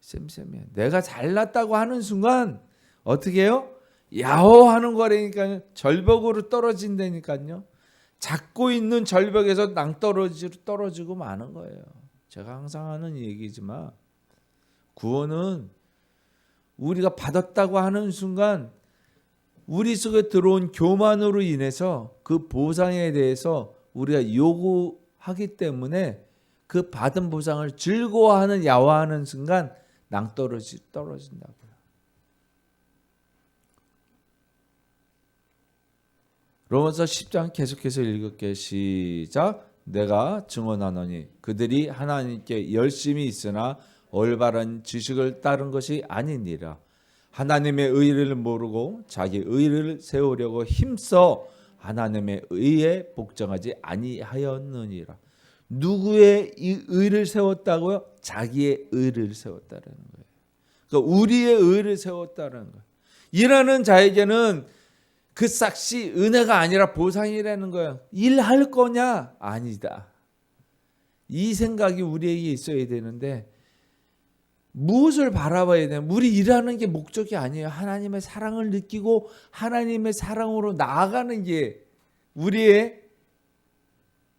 쌤쌤이야. 내가 잘났다고 하는 순간 어떻게 해요? 야호하는 거라니까요. 절벽으로 떨어진다니까요. 잡고 있는 절벽에서 낭떠러지로 떨어지고 마는 거예요. 제가 항상 하는 얘기지만 구원은 우리가 받았다고 하는 순간 우리 속에 들어온 교만으로 인해서 그 보상에 대해서 우리가 요구하기 때문에 그 받은 보상을 즐거워하는 야화하는 순간 떨어진다고요. 로마서 10장 계속해서 읽을게요. 시작. 내가 증언하노니 그들이 하나님께 열심히 있으나 올바른 지식을 따른 것이 아니니라. 하나님의 의를 모르고 자기 의를 세우려고 힘써 하나님의 의에 복종하지 아니하였느니라. 누구의 의를 세웠다고요? 자기의 의를 세웠다는 거예요. 그러니까 우리의 의를 세웠다는 거예요. 일하는 자에게는 그 삭시 은혜가 아니라 보상이라는 거예요. 일할 거냐? 아니다. 이 생각이 우리에게 있어야 되는데 무엇을 바라봐야 되냐? 우리 일하는 게 목적이 아니에요. 하나님의 사랑을 느끼고 하나님의 사랑으로 나아가는 게 우리의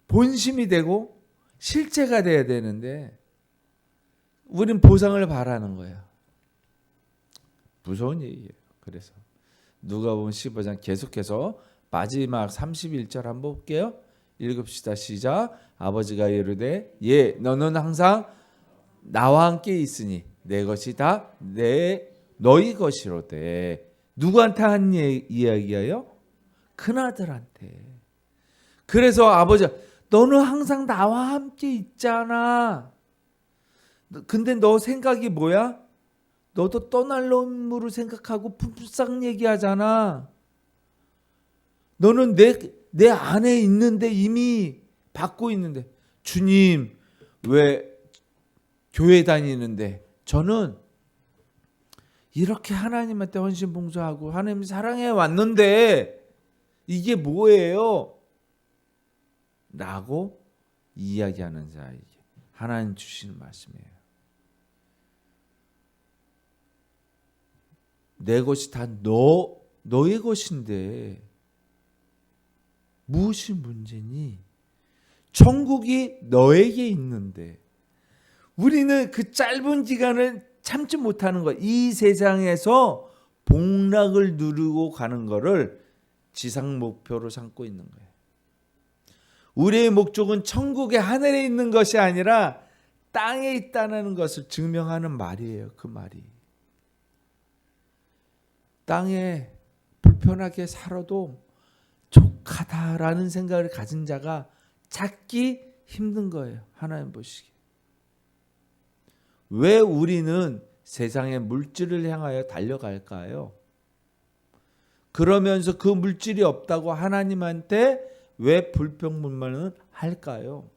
본심이 되고 실체가 돼야 되는데 우린 보상을 바라는 거예요. 무서운 얘기예요. 그래서 누가복음 15장 계속해서 마지막 31절 한번 볼게요. 읽읍시다. 시작. 아버지가 이르되 너는 항상 나와 함께 있으니 내 것이 다 너희 것이로되. 누구한테 한 이야기예요? 큰아들한테. 그래서 아버지가 너는 항상 나와 함께 있잖아. 근데 너 생각이 뭐야? 너도 떠날 놈으로 생각하고 풋풋상 얘기하잖아. 너는 내 안에 있는데 이미 받고 있는데. 주님 왜 교회 다니는데 저는 이렇게 하나님한테 헌신 봉사하고 하나님 사랑해 왔는데 이게 뭐예요? 라고 이야기하는 자에게 하나님 주시는 말씀이에요. 내 것이 다 너의 것인데 무엇이 문제니? 천국이 너에게 있는데 우리는 그 짧은 기간을 참지 못하는 거예요. 이 세상에서 복락을 누리고 가는 거를 지상 목표로 삼고 있는 거예요. 우리의 목적은 천국의 하늘에 있는 것이 아니라 땅에 있다는 것을 증명하는 말이에요. 그 말이. 땅에 불편하게 살아도 족하다라는 생각을 가진 자가 찾기 힘든 거예요. 하나님 보시기에. 왜 우리는 세상의 물질을 향하여 달려갈까요? 그러면서 그 물질이 없다고 하나님한테 왜 불평불만을 할까요?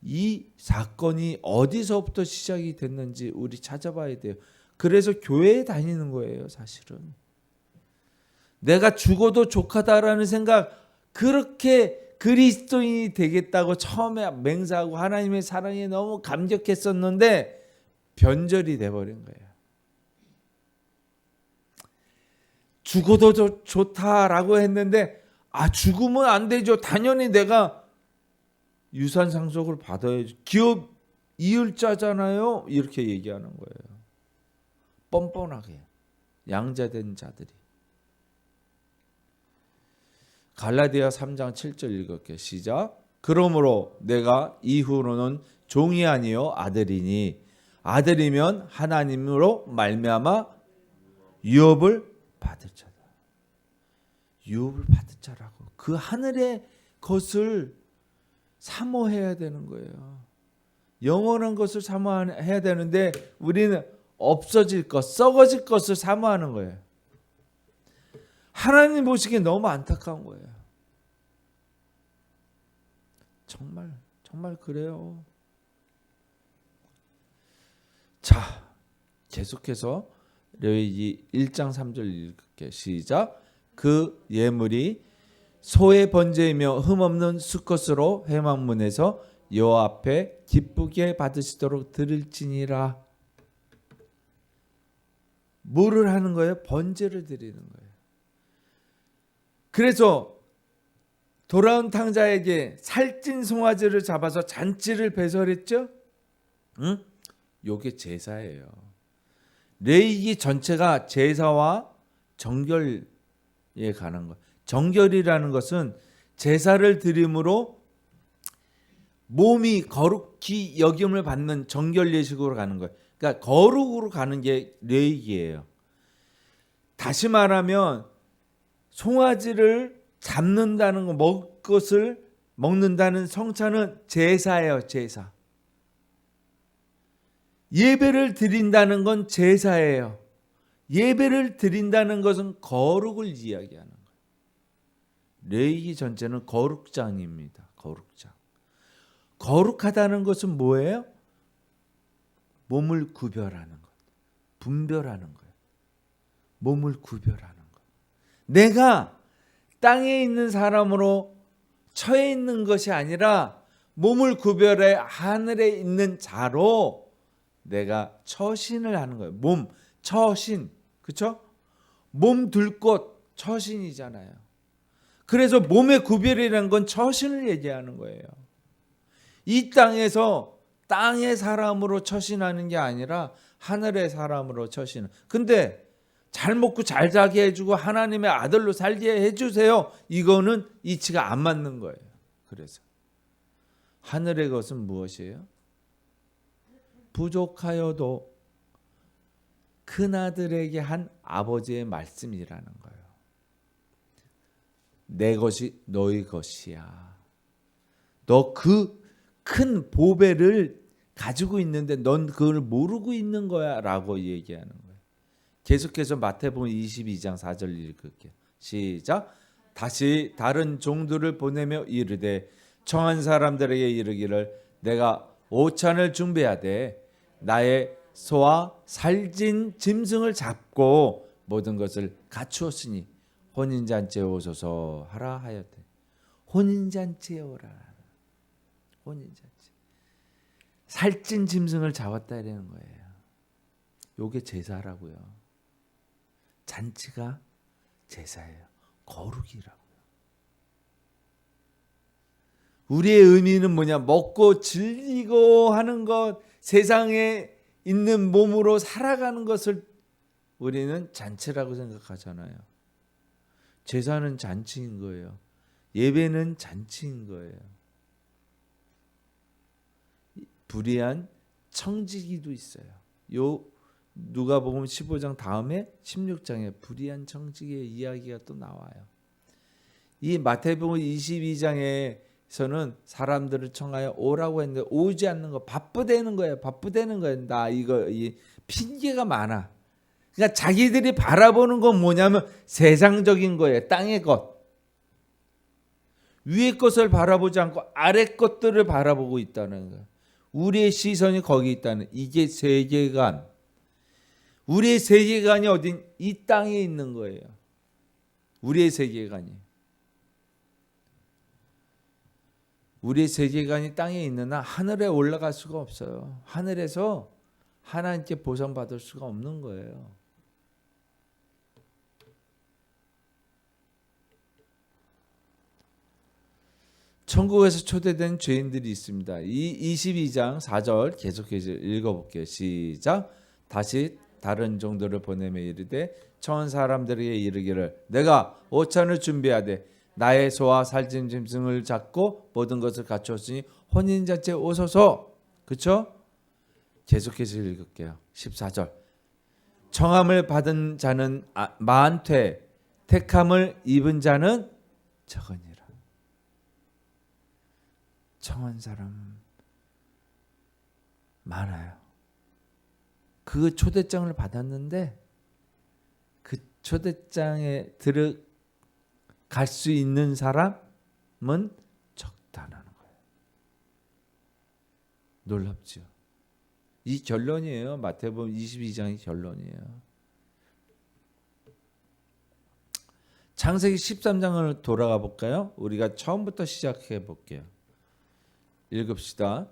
이 사건이 어디서부터 시작이 됐는지 우리 찾아봐야 돼요. 그래서 교회에 다니는 거예요, 사실은. 내가 죽어도 족하다라는 생각, 그렇게 그리스도인이 되겠다고 처음에 맹세하고 하나님의 사랑에 너무 감격했었는데 변절이 돼버린 거예요. 죽어도 좋다라고 했는데 죽으면 안 되죠. 당연히 내가 유산 상속을 받아야지. 기업 이을자잖아요. 이렇게 얘기하는 거예요. 뻔뻔하게 양자된 자들이. 갈라디아 3장 7절 읽을게요. 시작. 그러므로 내가 이후로는 종이 아니요 아들이니 아들이면 하나님으로 말미암아 유업을 받을 자다. 유업을 받을 자라고. 그 하늘의 것을 사모해야 되는 거예요. 영원한 것을 사모해야 되는데 우리는 없어질 것, 썩어질 것을 사모하는 거예요. 하나님 보시기에 너무 안타까운 거예요. 정말 그래요. 자, 계속해서 레위기 1장 3절 읽을게요. 시작. 그 예물이 소의 번제이며 흠없는 수컷으로 회막문에서 여호와 앞에 기쁘게 받으시도록 드릴지니라. 뭐를 하는 거예요? 번제를 드리는 거예요. 그래서 돌아온 탕자에게 살찐 송아지를 잡아서 잔치를 배설했죠. 응? 요게 제사예요. 레위기 전체가 제사와 정결에 가는 거. 정결이라는 것은 제사를 드림으로 몸이 거룩히 여김을 받는 정결 예식으로 가는 거예요. 그러니까 거룩으로 가는 게 레위기예요. 다시 말하면 송아지를 잡는다는 거, 먹을 것을 먹는다는 성찬은 제사예요. 제사. 예배를 드린다는 건 제사예요. 예배를 드린다는 것은 거룩을 이야기하는 거예요. 레위기 전체는 거룩장입니다. 거룩장. 거룩하다는 것은 뭐예요? 몸을 구별하는 것, 분별하는 거예요. 몸을 구별하는 것. 내가 땅에 있는 사람으로 처해 있는 것이 아니라 몸을 구별해 하늘에 있는 자로 내가 처신을 하는 거예요. 몸, 처신, 그렇죠? 몸 둘 곳 처신이잖아요. 그래서 몸의 구별이라는 건 처신을 얘기하는 거예요. 이 땅에서 땅의 사람으로 처신하는 게 아니라 하늘의 사람으로 처신은. 근데 잘 먹고 잘 자게 해주고 하나님의 아들로 살게 해주세요. 이거는 이치가 안 맞는 거예요. 그래서 하늘의 것은 무엇이에요? 부족하여도 큰아들에게 한 아버지의 말씀이라는 거예요. 내 것이 너희 것이야. 너 그 큰 보배를 가지고 있는데 넌 그걸 모르고 있는 거야 라고 얘기하는 거예요. 계속해서 마태복음 22장 4절 읽을게요. 시작. 다시 다른 종들을 보내며 이르되 청한 사람들에게 이르기를 내가 오찬을 준비하되 나의 소와 살찐 짐승을 잡고 모든 것을 갖추었으니 혼인잔치에 오소서 하라 하였대. 혼인잔치에 오라. 혼인잔치. 살찐 짐승을 잡았다 이러는 거예요. 요게 제사라고요. 잔치가 제사예요. 거룩이라고요. 우리의 의미는 뭐냐? 먹고 즐기고 하는 것, 세상에 있는 몸으로 살아가는 것을 우리는 잔치라고 생각하잖아요. 제사는 잔치인 거예요. 예배는 잔치인 거예요. 불의한 청지기도 있어요. 요 누가복음 15장 다음에 16장에 불의한 청지기의 이야기가 또 나와요. 이 마태복음 22장에서는 사람들을 청하여 오라고 했는데 오지 않는 거, 바쁘대는 거예요. 바쁘대는 거예요. 나 이거 이 핑계가 많아. 그러니까 자기들이 바라보는 건 뭐냐면 세상적인 거예요. 땅의 것. 위의 것을 바라보지 않고 아래 것들을 바라보고 있다는 거예요. 우리의 시선이 거기 있다는, 이게 세계관. 우리의 세계관이 어딘? 이 땅에 있는 거예요. 우리의 세계관이. 우리의 세계관이 땅에 있는 한 하늘에 올라갈 수가 없어요. 하늘에서 하나님께 보상받을 수가 없는 거예요. 천국에서 초대된 죄인들이 있습니다. 이 22장 4절 계속해서 읽어볼게요. 시작. 다시 다른 종들을 보내며 이르되 청한 사람들에게 이르기를 내가 오찬을 준비하되 나의 소와 살찐 짐승을 잡고 모든 것을 갖추었으니 혼인잔치에 오소서. 그렇죠? 계속해서 읽을게요. 14절. 청함을 받은 자는 많되 택함을 입은 자는 적으니라. 청한 사람 많아요. 그 초대장을 받았는데 그 초대장에 들어갈 수 있는 사람은 적다라는 거예요. 놀랍죠. 이 결론이에요. 마태복음 22장의 결론이에요. 창세기 13장을 돌아가 볼까요? 우리가 처음부터 시작해 볼게요. 읽읍시다.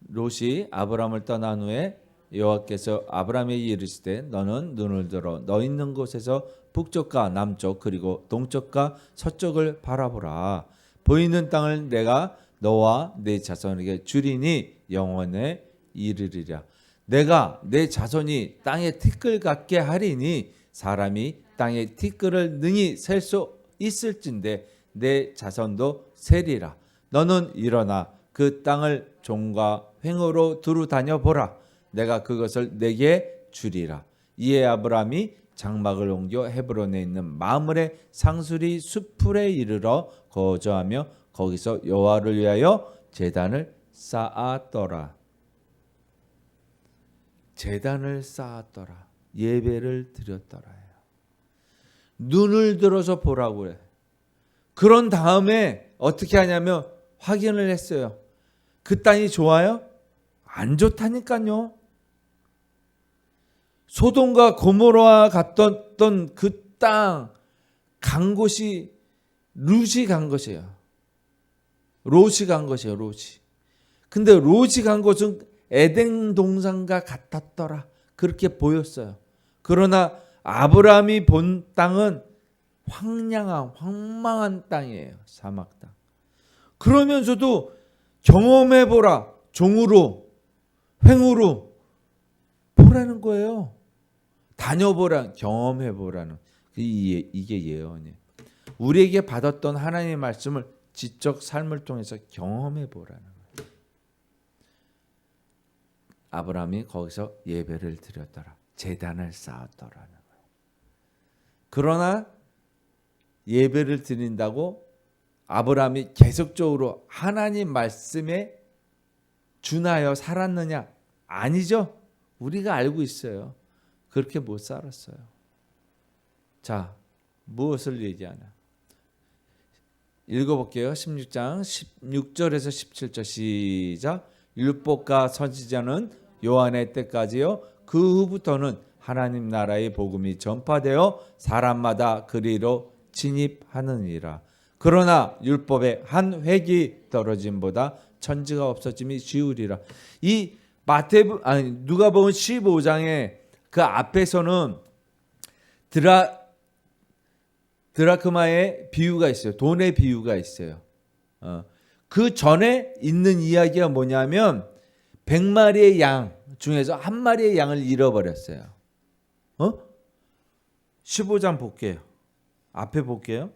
롯이 아브람을 떠난 후에 여호와께서 아브람에게 이르시되 너는 눈을 들어 너 있는 곳에서 북쪽과 남쪽 그리고 동쪽과 서쪽을 바라보라. 보이는 땅을 내가 너와 내 자손에게 주리니 영원에 이르리라. 내가 내 자손이 땅에 티끌 같게 하리니 사람이 땅에 티끌을 능히 셀 수 있을진데 내 자손도 세리라. 너는 일어나 그 땅을 종과 횡으로 두루 다녀보라. 내가 그것을 내게 주리라. 이에 아브람이 장막을 옮겨 헤브론에 있는 마므레 상수리 숲풀에 이르러 거주하며 거기서 여호와를 위하여 제단을 쌓았더라. 제단을 쌓았더라. 예배를 드렸더라. 눈을 들어서 보라고 그래. 그런 다음에 어떻게 하냐면 확인을 했어요. 그 땅이 좋아요? 안 좋다니까요. 소돔과 고모라 갔던 그 땅 간 곳이 룻이 간 것이에요. 롯이 간 것이에요. 롯이. 근데 롯이 간 곳은 에덴 동산과 같았더라. 그렇게 보였어요. 그러나 아브라함이 본 땅은 황망한 땅이에요. 사막 땅. 그러면서도 경험해보라. 종으로, 횡으로 보라는 거예요. 다녀보라, 경험해보라는. 이게 예언이에요. 우리에게 받았던 하나님의 말씀을 지적 삶을 통해서 경험해보라는 거예요. 아브라함이 거기서 예배를 드렸더라. 제단을 쌓았더라는 거예요. 그러나 예배를 드린다고 아브라함이 계속적으로 하나님 말씀에 준하여 살았느냐? 아니죠. 우리가 알고 있어요. 그렇게 못 살았어요. 자, 무엇을 얘기하나? 읽어볼게요. 16장 16절에서 17절 시작. 율법과 선지자는 요한의 때까지요. 그 후부터는 하나님 나라의 복음이 전파되어 사람마다 그리로 진입하느니라. 그러나 율법의 한 획이 떨어짐보다 천지가 없어짐이 쉬우리라. 이 누가복음 15장에 그 앞에서는 드라크마의 비유가 있어요. 돈의 비유가 있어요. 그 전에 있는 이야기가 뭐냐면 100마리의 양 중에서 한 마리의 양을 잃어버렸어요. 15장 볼게요. 앞에 볼게요.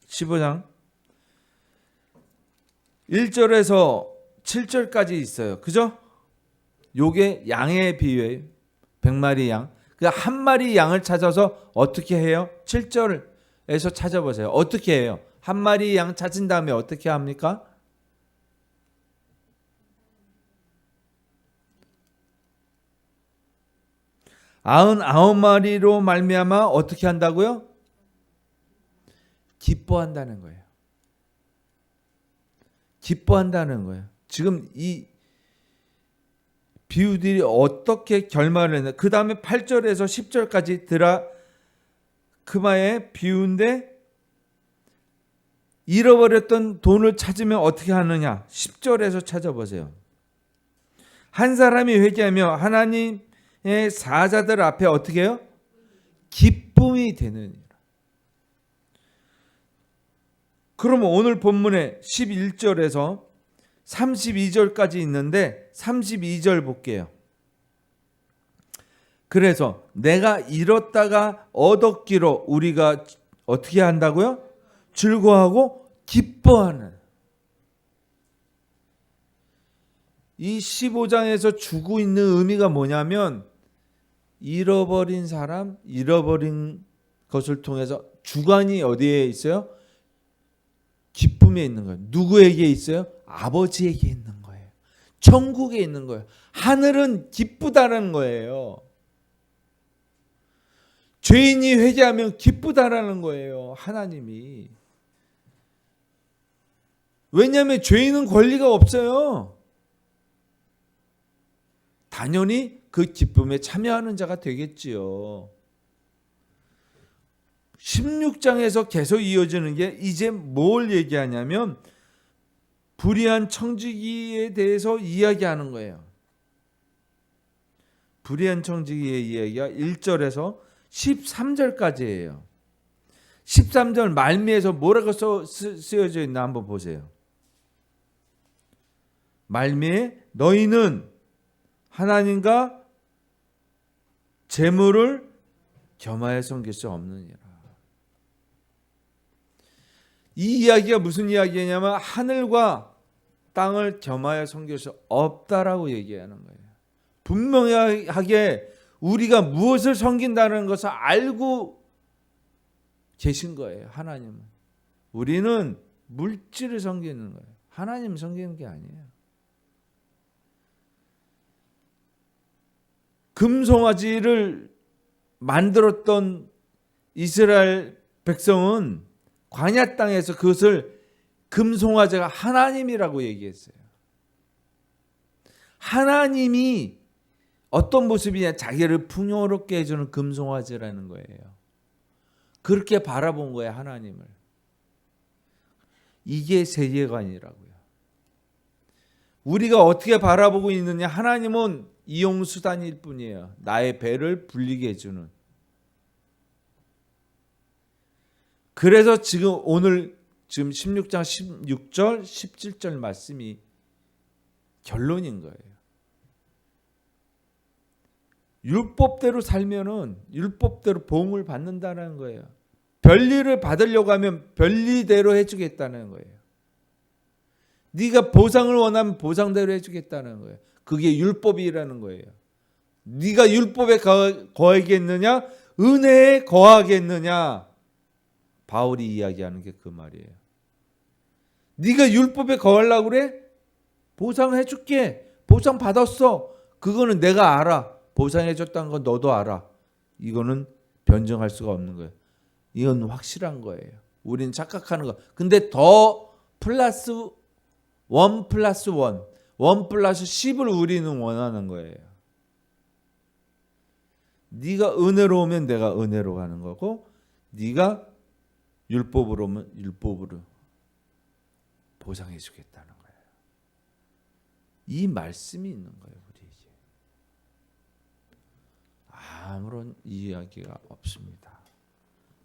15장 1절에서 7절까지 있어요. 그죠? 요게 양의 비유예요. 100마리 양. 그 한 마리 양을 찾아서 어떻게 해요? 7절에서 찾아보세요. 어떻게 해요? 한 마리 양 찾은 다음에 어떻게 합니까? 아흔아홉 마리로 말미암아 어떻게 한다고요? 기뻐한다는 거예요. 기뻐한다는 거예요. 지금 이 비유들이 어떻게 결말을 했나? 그 다음에 8절에서 10절까지 드라크마의 비유인데 잃어버렸던 돈을 찾으면 어떻게 하느냐? 10절에서 찾아보세요. 한 사람이 회개하며 하나님의 사자들 앞에 어떻게 해요? 기쁨이 되느니라. 그러면 오늘 본문에 11절에서 32절까지 있는데 32절 볼게요. 그래서 내가 잃었다가 얻었기로 우리가 어떻게 한다고요? 즐거워하고 기뻐하는. 이 15장에서 주고 있는 의미가 뭐냐면 잃어버린 사람, 잃어버린 것을 통해서 주관이 어디에 있어요? 기쁨에 있는 거예요. 누구에게 있어요? 아버지에게 있는 거예요. 천국에 있는 거예요. 하늘은 기쁘다는 거예요. 죄인이 회개하면 기쁘다라는 거예요. 하나님이. 왜냐하면 죄인은 권리가 없어요. 당연히 그 기쁨에 참여하는 자가 되겠지요. 16장에서 계속 이어지는 게 이제 뭘 얘기하냐면 불의한 청지기에 대해서 이야기하는 거예요. 불의한 청지기의 이야기가 1절에서 13절까지예요. 13절 말미에서 뭐라고 쓰여져 있나 한번 보세요. 말미에 너희는 하나님과 재물을 겸하여 섬길 수 없느니라. 이 이야기가 무슨 이야기냐면 하늘과 땅을 겸하여 섬길 수 없다라고 얘기하는 거예요. 분명하게 우리가 무엇을 섬긴다는 것을 알고 계신 거예요. 하나님은. 우리는 물질을 섬기는 거예요. 하나님 섬기는 게 아니에요. 금송아지를 만들었던 이스라엘 백성은 광야 땅에서 그것을 금송아지가 하나님이라고 얘기했어요. 하나님이 어떤 모습이냐? 자기를 풍요롭게 해주는 금송아지라는 거예요. 그렇게 바라본 거예요, 하나님을. 이게 세계관이라고요. 우리가 어떻게 바라보고 있느냐? 하나님은 이용수단일 뿐이에요. 나의 배를 불리게 해주는. 그래서 지금 오늘 지금 16장 16절 17절 말씀이 결론인 거예요. 율법대로 살면은 율법대로 보응을 받는다는 거예요. 별일을 받으려고 하면 별리대로 해주겠다는 거예요. 네가 보상을 원하면 보상대로 해주겠다는 거예요. 그게 율법이라는 거예요. 네가 율법에 거하겠느냐? 은혜에 거하겠느냐? 바울이 이야기하는 게 그 말이에요. 네가 율법에 거하려고 그래? 보상해 줄게. 보상 받았어. 그거는 내가 알아. 보상해 줬다는 건 너도 알아. 이거는 변증할 수가 없는 거예요. 이건 확실한 거예요. 우리는 착각하는 거. 근데 더 플러스 1 플러스 1, 1 플러스 10을 우리는 원하는 거예요. 네가 은혜로우면 내가 은혜로 가는 거고, 네가 율법으로 오면 율법으로 보상해 주겠다는 거예요. 이 말씀이 있는 거예요, 우리에게. 아무런 이야기가 없습니다.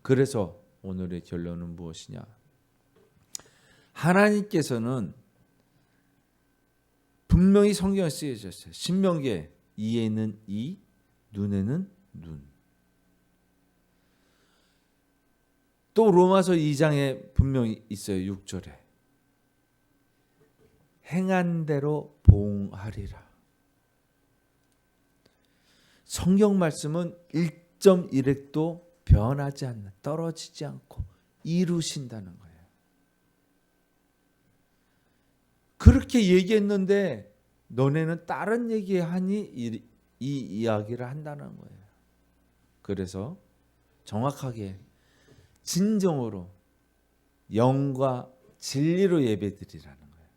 그래서 오늘의 결론은 무엇이냐? 하나님께서는 분명히 성경에 쓰여졌어요. 신명기에 이에는 이, 눈에는 눈. 또 로마서 2장에 분명히 있어요. 6절에. 행한 대로 보응하리라. 성경 말씀은 1.1획도 변하지 않는, 떨어지지 않고 이루신다는 거예요. 그렇게 얘기했는데 너네는 다른 얘기하니 이 이야기를 한다는 거예요. 그래서 정확하게 진정으로 영과 진리로 예배드리라는 거예요.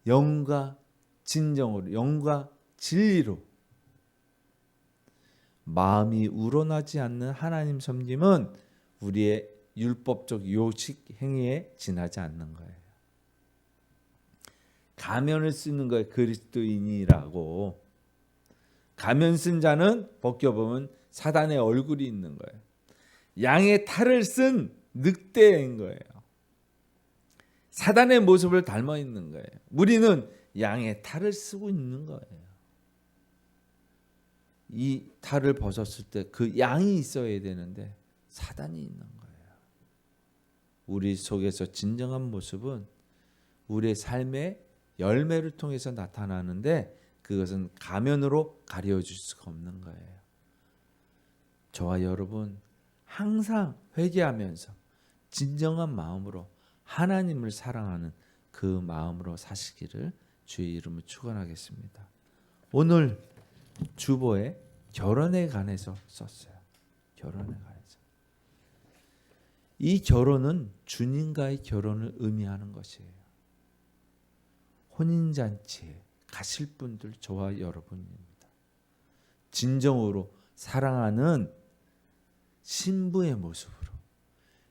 영과 진정으로, 영과 진리로. 마음이 우러나지 않는 하나님 섬김은 우리의 율법적 요식 행위에 지나지 않는 거예요. 가면을 쓰는 거예요. 그리스도인이라고. 가면 쓴 자는 벗겨보면 사단의 얼굴이 있는 거예요. 양의 탈을 쓴 늑대인 거예요. 사단의 모습을 닮아 있는 거예요. 우리는 양의 탈을 쓰고 있는 거예요. 이 탈을 벗었을 때 그 양이 있어야 되는데 사단이 있는 거예요. 우리 속에서 진정한 모습은 우리의 삶의 열매를 통해서 나타나는데 그것은 가면으로 가려줄 수가 없는 거예요. 저와 여러분 항상 회개하면서 진정한 마음으로 하나님을 사랑하는 그 마음으로 사시기를 주의 이름으로 축원하겠습니다. 오늘 주보에 결혼에 관해서 썼어요. 결혼에 관해서. 이 결혼은 주님과의 결혼을 의미하는 것이에요. 혼인잔치에 가실 분들 저와 여러분입니다. 진정으로 사랑하는 신부의 모습으로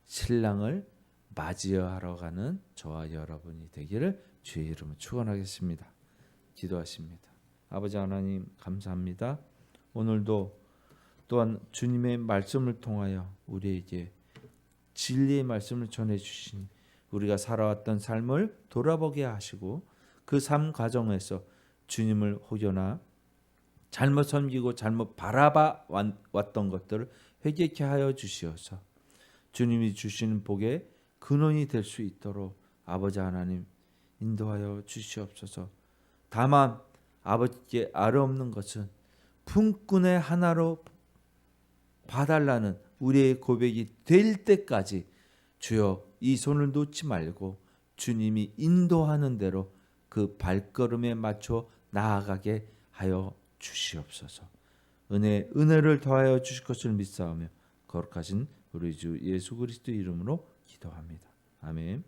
신랑을 맞이하러 가는 저와 여러분이 되기를 주의 이름으로 축원하겠습니다. 기도하십니다. 아버지 하나님 감사합니다. 오늘도 또한 주님의 말씀을 통하여 우리에게 진리의 말씀을 전해주신 우리가 살아왔던 삶을 돌아보게 하시고 그 삶 과정에서 주님을 혹여나 잘못 섬기고 잘못 바라봐 왔던 것들을 회개케 하여 주시어서 주님이 주시는 복의 근원이 될 수 있도록 아버지 하나님 인도하여 주시옵소서. 다만 아버지께 아뢰옵는 것은 품꾼의 하나로 봐달라는 우리의 고백이 될 때까지 주여 이 손을 놓지 말고 주님이 인도하는 대로 그 발걸음에 맞춰 나아가게 하여 주시옵소서. 은혜를 더하여 주실 것을 믿사오며 거룩하신 우리 주 예수 그리스도 이름으로 기도합니다. 아멘.